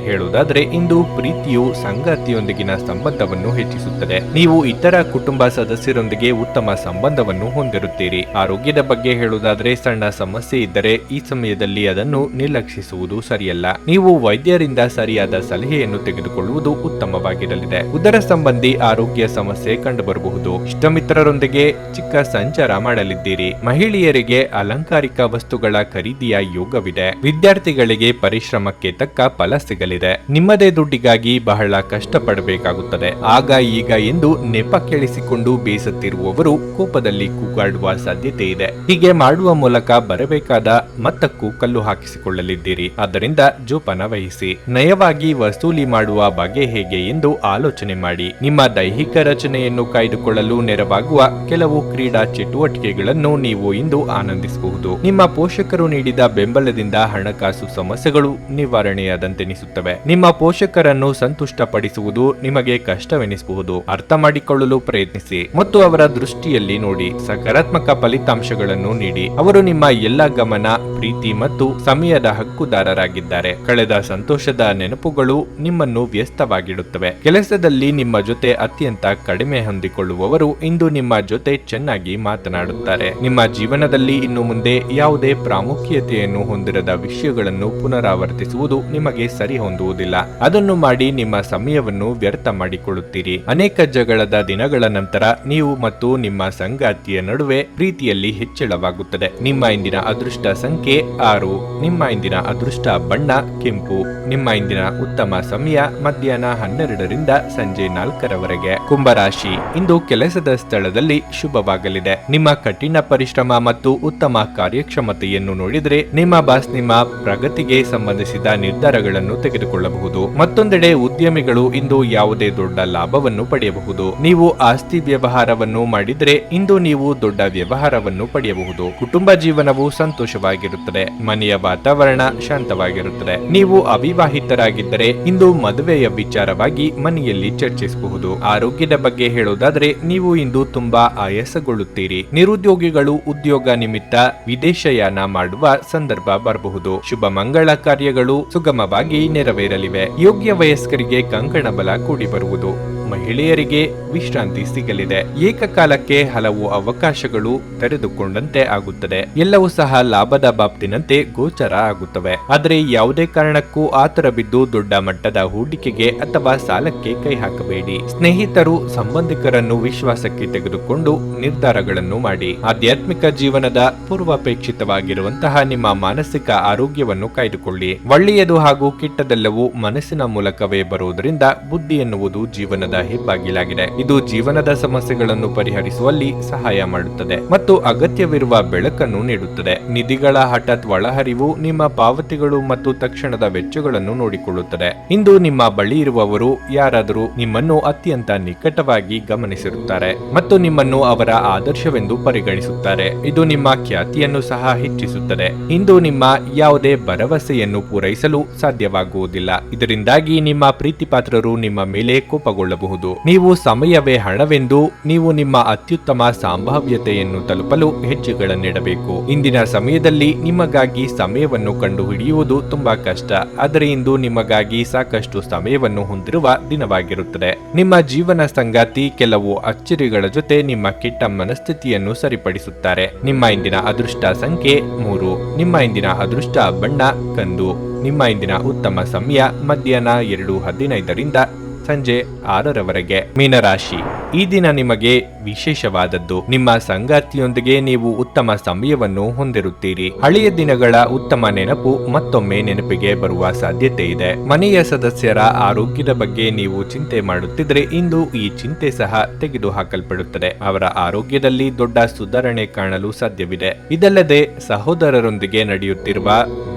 ಹೇಳುವುದಾದರೆ, ಇಂದು ಪ್ರೀತಿಯು ಸಂಗಾತಿಯೊಂದಿಗಿನ ಸಂಬಂಧವನ್ನು ಹೆಚ್ಚಿಸುತ್ತದೆ. ನೀವು ಇತರ ಕುಟುಂಬ ಸದಸ್ಯರೊಂದಿಗೆ ಉತ್ತಮ ಸಂಬಂಧವನ್ನು ಹೊಂದಿರುತ್ತೀರಿ. ಆರೋಗ್ಯದ ಬಗ್ಗೆ ಹೇಳುವುದಾದರೆ, ಸಣ್ಣ ಸಮಸ್ಯೆ ಇದ್ದರೆ ಈ ಸಮಯದಲ್ಲಿ ಅದನ್ನು ನಿರ್ಲಕ್ಷಿಸುವುದು ಸರಿಯಲ್ಲ. ನೀವು ವೈದ್ಯರಿಂದ ಸರಿಯಾದ ಸಲಹೆಯನ್ನು ತೆಗೆದುಕೊಳ್ಳುವುದು ಉತ್ತಮವಾಗಿರಲಿದೆ. ಉದರ ಸಂಬಂಧಿ ಆರೋಗ್ಯ ಸಮಸ್ಯೆ ಕಂಡುಬರಬಹುದು. ಇಷ್ಟಮಿತ್ರರೊಂದಿಗೆ ಚಿಕ್ಕ ಸಂಚಾರ ಮಾಡಲಿದ್ದೀರಿ. ಮಹಿಳೆಯರಿಗೆ ಅಲಂಕಾರಿಕ ವಸ್ತುಗಳ ಖರೀದಿಯ ಯೋಗವಿದೆ. ವಿದ್ಯಾರ್ಥಿಗಳಿಗೆ ಪರಿಶ್ರಮಕ್ಕೆ ತಕ್ಕ ಫಲ ಸಿಗಲಿದೆ. ನಿಮ್ಮದೇ ದುಡ್ಡಿಗಾಗಿ ಬಹಳ ಕಷ್ಟಪಡಬೇಕಾಗುತ್ತದೆ. ಆಗ ಈಗ ಎಂದು ನೆಪ ಕೇಳಿಸಿಕೊಂಡು ಬೇಸತ್ತಿರುವವರು ಕೋಪದಲ್ಲಿ ಕೂಗಾಡುವ ಸಾಧ್ಯತೆ ಇದೆ. ಹೀಗೆ ಮಾಡುವ ಮೂಲಕ ಬರಬೇಕಾದ ಮೊತ್ತಕ್ಕೂ ಕಲ್ಲು ಹಾಕಿಸಿಕೊಳ್ಳಲಿದ್ದೀರಿ. ಆದ್ದರಿಂದ ಜೋಪಾನ ವಹಿಸಿ. ನಯವಾಗಿ ವಸೂಲಿ ಮಾಡುವ ಬಗೆ ಹೇಗೆ ಎಂದು ಆಲೋಚನೆ ಮಾಡಿ. ನಿಮ್ಮ ದೈಹಿಕ ರಚನೆಯನ್ನು ಕಾಯ್ದುಕೊಳ್ಳಲು ನೆರವಾಗುವ ಕೆಲವು ಕ್ರೀಡಾ ಚಟುವಟಿಕೆಗಳನ್ನು ನೀವು ಇಂದು ಆನಂದಿಸಬಹುದು. ನಿಮ್ಮ ಪೋಷಕರು ನೀಡಿದ ಬೆಂಬಲದಿಂದ ಹಣಕಾಸು ಸಮಸ್ಯೆಗಳು ನಿವಾರಣೆಯಾದಂತೆನಿಸುತ್ತವೆ. ನಿಮ್ಮ ಪೋಷಕರನ್ನು ಸಂತುಷ್ಟಪಡಿಸುವುದು ನಿಮಗೆ ಕಷ್ಟವೆನಿಸಬಹುದು. ಅರ್ಥ ಮಾಡಿಕೊಳ್ಳಲು ಪ್ರಯತ್ನಿಸಿ ಮತ್ತು ಅವರ ದೃಷ್ಟಿಯಲ್ಲಿ ನೋಡಿ. ಸಕಾರಾತ್ಮಕ ಫಲಿತಾಂಶಗಳನ್ನು ನೀಡಿ. ಅವರು ನಿಮ್ಮ ಎಲ್ಲ ಗಮನ, ಪ್ರೀತಿ ಮತ್ತು ಸಮಯದ ಹಕ್ಕುದಾರರಾಗಿದ್ದಾರೆ. ಕಳೆದ ಸಂತೋಷದ ನೆನಪುಗಳು ನಿಮ್ಮನ್ನು ವ್ಯಸ್ತವಾಗಿಡುತ್ತವೆ. ಕೆಲಸದಲ್ಲಿ ನಿಮ್ಮ ಜೊತೆ ಅತ್ಯಂತ ಕಡಿಮೆ ಹೊಂದಿಕೊಳ್ಳುವವರು ಇಂದು ನಿಮ್ಮ ಜೊತೆ ಚೆನ್ನಾಗಿ ಮಾತನಾಡುತ್ತಾರೆ. ನಿಮ್ಮ ಜೀವನದಲ್ಲಿ ಇನ್ನು ಮುಂದೆ ಯಾವುದೇ ಪ್ರಾಮುಖ್ಯತೆಯನ್ನು ಹೊಂದಿರದ ವಿಷಯಗಳನ್ನು ಪುನರಾವರ್ತಿಸುವುದು ನಿಮಗೆ ಸರಿ ಹೊಂದುವುದಿಲ್ಲ. ಅದನ್ನು ಮಾಡಿ ನಿಮ್ಮ ಸಮಯವನ್ನು ವ್ಯರ್ಥ ಮಾಡಿಕೊಳ್ಳುತ್ತೀರಿ. ಅನೇಕ ಜಗಳದ ದಿನಗಳ ನಂತರ ನೀವು ಮತ್ತು ನಿಮ್ಮ ಸಂಗಾತಿಯ ನಡುವೆ ಪ್ರೀತಿಯಲ್ಲಿ ಹೆಚ್ಚಳವಾಗುತ್ತದೆ. ನಿಮ್ಮ ಇಂದಿನ ಅದೃಷ್ಟ ಸಂಖ್ಯೆ 6. ನಿಮ್ಮ ಇಂದಿನ ಅದೃಷ್ಟ ಬಣ್ಣ ಕೆಂಪು. ನಿಮ್ಮ ಇಂದಿನ ಉತ್ತಮ ಸಮಯ ಮಧ್ಯಾಹ್ನ 12 ಸಂಜೆ 4 ಕುಂಭರಾಶಿ. ಇಂದು ಕೆಲಸದ ಸ್ಥಳದಲ್ಲಿ ಶುಭವಾಗಲಿದೆ. ನಿಮ್ಮ ಕಠಿಣ ಪರಿಶ್ರಮ ಮತ್ತು ಉತ್ತಮ ಕಾರ್ಯಕ್ಷಮತೆಯನ್ನು ನೋಡಿದರೆ ನಿಮ್ಮ ಬಾಸ್ ನಿಮ್ಮ ಪ್ರಗತಿಗೆ ಸಂಬಂಧಿಸಿದ ನಿರ್ಧಾರಗಳನ್ನು ತೆಗೆದುಕೊಳ್ಳಬಹುದು. ಮತ್ತೊಂದೆಡೆ ಉದ್ಯಮಿಗಳು ಇಂದು ಯಾವುದೇ ದೊಡ್ಡ ಲಾಭವನ್ನು ಪಡೆಯಬಹುದು. ನೀವು ಆಸ್ತಿ ವ್ಯವಹಾರವನ್ನು ಮಾಡಿದರೆ ಇಂದು ನೀವು ದೊಡ್ಡ ವ್ಯವಹಾರವನ್ನು ಪಡೆಯಬಹುದು. ಕುಟುಂಬ ಜೀವನವು ಸಂತೋಷವಾಗಿರುತ್ತದೆ. ಮನೆಯ ವಾತಾವರಣ ಶಾಂತವಾಗಿರುತ್ತದೆ. ನೀವು ಅವಿವಾಹಿತರಾಗಿದ್ದರೆ ಇಂದು ಮದುವೆಯ ವಿಚಾರವಾಗಿ ಮನೆಯಲ್ಲಿ ಚರ್ಚಿಸಬಹುದು. ಆರೋಗ್ಯದ ಬಗ್ಗೆ ಹೇಳುವುದಾದರೆ, ನೀವು ಇಂದು ತುಂಬಾ ಆಯಾಸಗೊಳ್ಳುತ್ತೀರಿ. ನಿರುದ್ಯೋಗಿಗಳು ಉದ್ಯೋಗ ನಿಮಿತ್ತ ವಿದೇಶಯಾನ ಮಾಡುವ ಸಂದರ್ಭ ಬರಬಹುದು. ಶುಭ ಮಂಗಳ ಕಾರ್ಯಗಳು ಸುಗಮವಾಗಿ ನೆರವೇರಲಿವೆ. ಯೋಗ್ಯ ವಯಸ್ಕರಿಗೆ ಕಂಕಣ ಬಲ ಕೂಡಿ ಬರುವುದು. ಮಹಿಳೆಯರಿಗೆ ವಿಶ್ರಾಂತಿ ಸಿಗಲಿದೆ. ಏಕಕಾಲಕ್ಕೆ ಹಲವು ಅವಕಾಶಗಳು ತೆರೆದುಕೊಂಡಂತೆ ಆಗುತ್ತದೆ. ಎಲ್ಲವೂ ಸಹ ಲಾಭದ ಬಾಬ್ತಿನಂತೆ ಗೋಚರ ಆಗುತ್ತವೆ. ಆದರೆ ಯಾವುದೇ ಕಾರಣಕ್ಕೂ ಆತರ ಬಿದ್ದು ದೊಡ್ಡ ಮಟ್ಟದ ಹೂಡಿಕೆಗೆ ಅಥವಾ ಸಾಲಕ್ಕೆ ಕೈ ಹಾಕಬೇಡಿ. ಸ್ನೇಹಿತರು, ಸಂಬಂಧಿಕರನ್ನು ವಿಶ್ವಾಸಕ್ಕೆ ತೆಗೆದುಕೊಂಡು ನಿರ್ಧಾರಗಳನ್ನು ಮಾಡಿ. ಆಧ್ಯಾತ್ಮಿಕ ಜೀವನದ ಪೂರ್ವಾಪೇಕ್ಷಿತವಾಗಿರುವಂತಹ ನಿಮ್ಮ ಮಾನಸಿಕ ಆರೋಗ್ಯವನ್ನು ಕಾಯ್ದುಕೊಳ್ಳಿ. ಒಳ್ಳೆಯದು ಹಾಗೂ ಕೆಟ್ಟದೆಲ್ಲವೂ ಮನಸ್ಸಿನ ಮೂಲಕವೇ ಬರುವುದರಿಂದ ಬುದ್ಧಿ ಎನ್ನುವುದು ಜೀವನದ ಹೆಬ್ಬಾಗಿಲಾಗಿದೆ. ಇದು ಜೀವನದ ಸಮಸ್ಯೆಗಳನ್ನು ಪರಿಹರಿಸುವಲ್ಲಿ ಸಹಾಯ ಮಾಡುತ್ತದೆ ಮತ್ತು ಅಗತ್ಯವಿರುವ ಬೆಳಕನ್ನು ನೀಡುತ್ತದೆ. ನಿಧಿಗಳ ಹಠಾತ್ ಒಳಹರಿವು ನಿಮ್ಮ ಪಾವತಿಗಳು ಮತ್ತು ತಕ್ಷಣದ ವೆಚ್ಚಗಳನ್ನು ನೋಡಿಕೊಳ್ಳುತ್ತದೆ. ಇಂದು ನಿಮ್ಮ ಬಳಿ ಇರುವವರು ಯಾರಾದರೂ ನಿಮ್ಮನ್ನು ಅತ್ಯಂತ ನಿಕಟವಾಗಿ ಗಮನಿಸಿರುತ್ತಾರೆ ಮತ್ತು ನಿಮ್ಮನ್ನು ಅವರ ಆದರ್ಶವೆಂದು ಪರಿಗಣಿಸುತ್ತಾರೆ. ಇದು ನಿಮ್ಮ ಖ್ಯಾತಿಯನ್ನು ಸಹ ಹೆಚ್ಚಿಸುತ್ತದೆ. ಇಂದು ನಿಮ್ಮ ಯಾವುದೇ ಭರವಸೆಯನ್ನು ಪೂರೈಸಲು ಸಾಧ್ಯವಾಗುವುದಿಲ್ಲ. ಇದರಿಂದಾಗಿ ನಿಮ್ಮ ಪ್ರೀತಿಪಾತ್ರರು ನಿಮ್ಮ ಮೇಲೆ ಕೋಪಗೊಳ್ಳಬಹುದು. ನೀವು ಸಮಯವೇ ಹಣವೆಂದು ನೀವು ನಿಮ್ಮ ಅತ್ಯುತ್ತಮ ಸಂಭಾವ್ಯತೆಯನ್ನು ತಲುಪಲು ಹೆಜ್ಜೆಗಳನ್ನಿಡಬೇಕು. ಇಂದಿನ ಸಮಯದಲ್ಲಿ ನಿಮಗಾಗಿ ಸಮಯವನ್ನು ಕಂಡುಹಿಡಿಯುವುದು ತುಂಬಾ ಕಷ್ಟ. ಆದರೆ ಇಂದು ನಿಮಗಾಗಿ ಸಾಕಷ್ಟು ಸಮಯವನ್ನು ಹೊಂದಿರುವ ದಿನವಾಗಿರುತ್ತದೆ. ನಿಮ್ಮ ಜೀವನ ಸಂಗಾತಿ ಕೆಲವು ಅಚ್ಚರಿಗಳ ಜೊತೆ ನಿಮ್ಮ ಕೆಟ್ಟ ಮನಸ್ಥಿತಿಯನ್ನು ಸರಿಪಡಿಸುತ್ತಾರೆ. ನಿಮ್ಮ ಇಂದಿನ ಅದೃಷ್ಟ ಸಂಖ್ಯೆ 3. ನಿಮ್ಮ ಇಂದಿನ ಅದೃಷ್ಟ ಬಣ್ಣ ಕಂದು. ನಿಮ್ಮ ಇಂದಿನ ಉತ್ತಮ ಸಮಯ ಮಧ್ಯಾಹ್ನ 2:15 ಸಂಜೆ 6ರವರೆಗೆ. ಮೀನರಾಶಿ, ಈ ದಿನ ನಿಮಗೆ ವಿಶೇಷವಾದದ್ದು. ನಿಮ್ಮ ಸಂಗಾತಿಯೊಂದಿಗೆ ನೀವು ಉತ್ತಮ ಸಮಯವನ್ನು ಹೊಂದಿರುತ್ತೀರಿ. ಹಳೆಯ ದಿನಗಳ ಉತ್ತಮ ನೆನಪು ಮತ್ತೊಮ್ಮೆ ನೆನಪಿಗೆ ಬರುವ ಸಾಧ್ಯತೆ ಇದೆ. ಮನೆಯ ಸದಸ್ಯರ ಆರೋಗ್ಯದ ಬಗ್ಗೆ ನೀವು ಚಿಂತೆ ಮಾಡುತ್ತಿದ್ರೆ ಇಂದು ಈ ಚಿಂತೆ ಸಹ ತೆಗೆದುಹಾಕಲ್ಪಡುತ್ತದೆ. ಅವರ ಆರೋಗ್ಯದಲ್ಲಿ ದೊಡ್ಡ ಸುಧಾರಣೆ ಕಾಣಲು ಸಾಧ್ಯವಿದೆ. ಇದಲ್ಲದೆ ಸಹೋದರರೊಂದಿಗೆ ನಡೆಯುತ್ತಿರುವ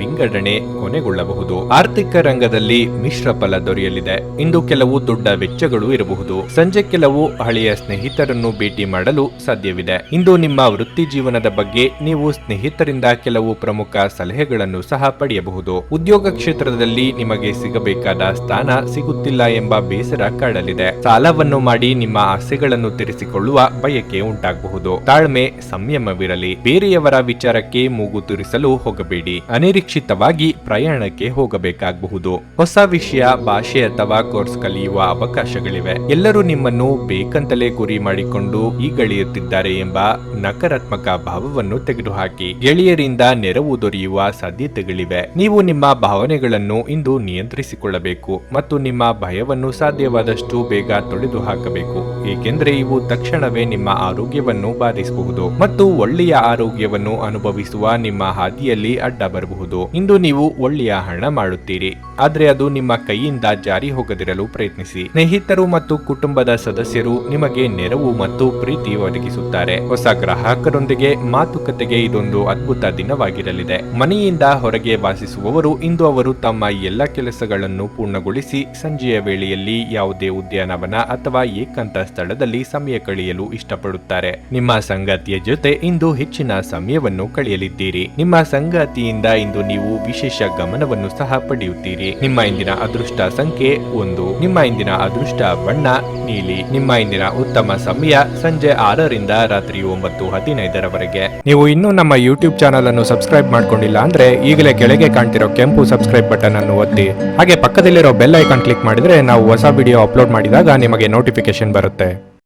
ವಿಂಗಡಣೆ ಕೊನೆಗೊಳ್ಳಬಹುದು. ಆರ್ಥಿಕ ರಂಗದಲ್ಲಿ ಮಿಶ್ರ ಫಲ ದೊರೆಯಲಿದೆ. ಇಂದು ಕೆಲವು ದೊಡ್ಡ ವೆಚ್ಚಗಳು ಇರಬಹುದು. ಸಂಜೆ ಕೆಲವು ಹಳೆಯ ಸ್ನೇಹಿತರನ್ನು ಭೇಟಿ ಮಾಡಲು ಸಾಧ್ಯವಿದೆ. ಇಂದು ನಿಮ್ಮ ವೃತ್ತಿ ಜೀವನದ ಬಗ್ಗೆ ನೀವು ಸ್ನೇಹಿತರಿಂದ ಕೆಲವು ಪ್ರಮುಖ ಸಲಹೆಗಳನ್ನು ಸಹ ಪಡೆಯಬಹುದು. ಉದ್ಯೋಗ ಕ್ಷೇತ್ರದಲ್ಲಿ ನಿಮಗೆ ಸಿಗಬೇಕಾದ ಸ್ಥಾನ ಸಿಗುತ್ತಿಲ್ಲ ಎಂಬ ಬೇಸರ ಕಾಡಲಿದೆ. ಸಾಲವನ್ನು ಮಾಡಿ ನಿಮ್ಮ ಆಸೆಗಳನ್ನು ತೀರಿಸಿಕೊಳ್ಳುವ ಬಯಕೆ ಉಂಟಾಗಬಹುದು. ತಾಳ್ಮೆ, ಸಂಯಮವಿರಲಿ. ಬೇರೆಯವರ ವಿಚಾರಕ್ಕೆ ಮೂಗು ತೂರಿಸಲು ಹೋಗಬೇಡಿ. ಅನಿರೀಕ್ಷಿತವಾಗಿ ಪ್ರಯಾಣಕ್ಕೆ ಹೋಗಬೇಕಾಗಬಹುದು. ಹೊಸ ವಿಷಯ, ಭಾಷೆ ಅಥವಾ ಕೋರ್ಸ್ ಕಲಿಯುವ ಅವಕಾಶಗಳಿವೆ. ಎಲ್ಲರೂ ನಿಮ್ಮನ್ನು ಬೇಕಂತಲೇ ಗುರಿ ಮಾಡಿಕೊಂಡು ಈಗಳೆಯುತ್ತಿದ್ದಾರೆ ಎಂಬ ನಕಾರಾತ್ಮಕ ಭಾವವನ್ನು ತೆಗೆದುಹಾಕಿ. ಗೆಳೆಯರಿಂದ ನೆರವು ದೊರೆಯುವ ಸಾಧ್ಯತೆಗಳಿವೆ. ನೀವು ನಿಮ್ಮ ಭಾವನೆಗಳನ್ನು ಇಂದು ನಿಯಂತ್ರಿಸಿಕೊಳ್ಳಬೇಕು ಮತ್ತು ನಿಮ್ಮ ಭಯವನ್ನು ಸಾಧ್ಯವಾದಷ್ಟು ಬೇಗ ತೊಡೆದು ಹಾಕಬೇಕು. ಏಕೆಂದರೆ ಇವು ತಕ್ಷಣವೇ ನಿಮ್ಮ ಆರೋಗ್ಯವನ್ನು ಬಾಧಿಸಬಹುದು ಮತ್ತು ಒಳ್ಳೆಯ ಆರೋಗ್ಯವನ್ನು ಅನುಭವಿಸುವ ನಿಮ್ಮ ಹಾದಿಯಲ್ಲಿ ಅಡ್ಡ ಬರಬಹುದು. ಇಂದು ನೀವು ಒಳ್ಳೆಯ ಹಣ ಮಾಡುತ್ತೀರಿ, ಆದರೆ ಅದು ನಿಮ್ಮ ಕೈಯಿಂದ ಜಾರಿ ಹೋಗದಿರಲು ಪ್ರಯತ್ನಿಸಿ. ಸ್ನೇಹಿತರು ಮತ್ತು ಕುಟುಂಬದ ಸದಸ್ಯರು ನಿಮಗೆ ನೆರವು ಮತ್ತು ಪ್ರೀತಿ ಒದಗಿಸುತ್ತಾರೆ. ಹೊಸ ಗ್ರಾಹಕರೊಂದಿಗೆ ಮಾತುಕತೆಗೆ ಇದೊಂದು ಅದ್ಭುತ ದಿನವಾಗಿರಲಿದೆ. ಮನೆಯಿಂದ ಹೊರಗೆ ವಾಸಿಸುವವರು ಇಂದು ಅವರು ತಮ್ಮ ಎಲ್ಲ ಕೆಲಸಗಳನ್ನು ಪೂರ್ಣಗೊಳಿಸಿ ಸಂಜೆಯ ವೇಳೆಯಲ್ಲಿ ಯಾವುದೇ ಉದ್ಯಾನವನ ಅಥವಾ ಏಕಾಂತ ಸ್ಥಳದಲ್ಲಿ ಸಮಯ ಕಳೆಯಲು ಇಷ್ಟಪಡುತ್ತಾರೆ. ನಿಮ್ಮ ಸಂಗಾತಿಯ ಜೊತೆ ಇಂದು ಹೆಚ್ಚಿನ ಸಮಯವನ್ನು ಕಳೆಯಲಿದ್ದೀರಿ. ನಿಮ್ಮ ಸಂಗಾತಿಯಿಂದ ಇಂದು ನೀವು ವಿಶೇಷ ಗಮನವನ್ನು ಸಹ ಪಡೆಯುತ್ತೀರಿ. ನಿಮ್ಮ ಇಂದಿನ ಅದೃಷ್ಟ ಸಂಖ್ಯೆ 1. ನಿಮ್ಮ ಇಂದಿನ ಅದೃಷ್ಟ ಬಣ್ಣ ನೀಲಿ. ನಿಮ್ಮ ಇಂದಿನ ಉತ್ತಮ ಸಮಯ ಸಂಜೆ 6ರಿಂದ ರಾತ್ರಿ 9:15ರವರೆಗೆ. ನೀವು ಇನ್ನೂ ನಮ್ಮ ಯೂಟ್ಯೂಬ್ ಚಾನಲ್ ಅನ್ನು ಸಬ್ಸ್ಕ್ರೈಬ್ ಮಾಡ್ಕೊಂಡಿಲ್ಲ ಅಂದ್ರೆ ಈಗಲೇ ಕೆಳಗೆ ಕಾಣ್ತಿರೋ ಕೆಂಪು ಸಬ್ಸ್ಕ್ರೈಬ್ ಬಟನ್ ಅನ್ನು ಒತ್ತಿ. ಹಾಗೆ ಪಕ್ಕದಲ್ಲಿರೋ ಬೆಲ್ ಐಕಾನ್ ಕ್ಲಿಕ್ ಮಾಡಿದ್ರೆ ನಾವು ಹೊಸ ವಿಡಿಯೋ ಅಪ್ಲೋಡ್ ಮಾಡಿದಾಗ ನಿಮಗೆ ನೋಟಿಫಿಕೇಶನ್ ಬರುತ್ತೆ.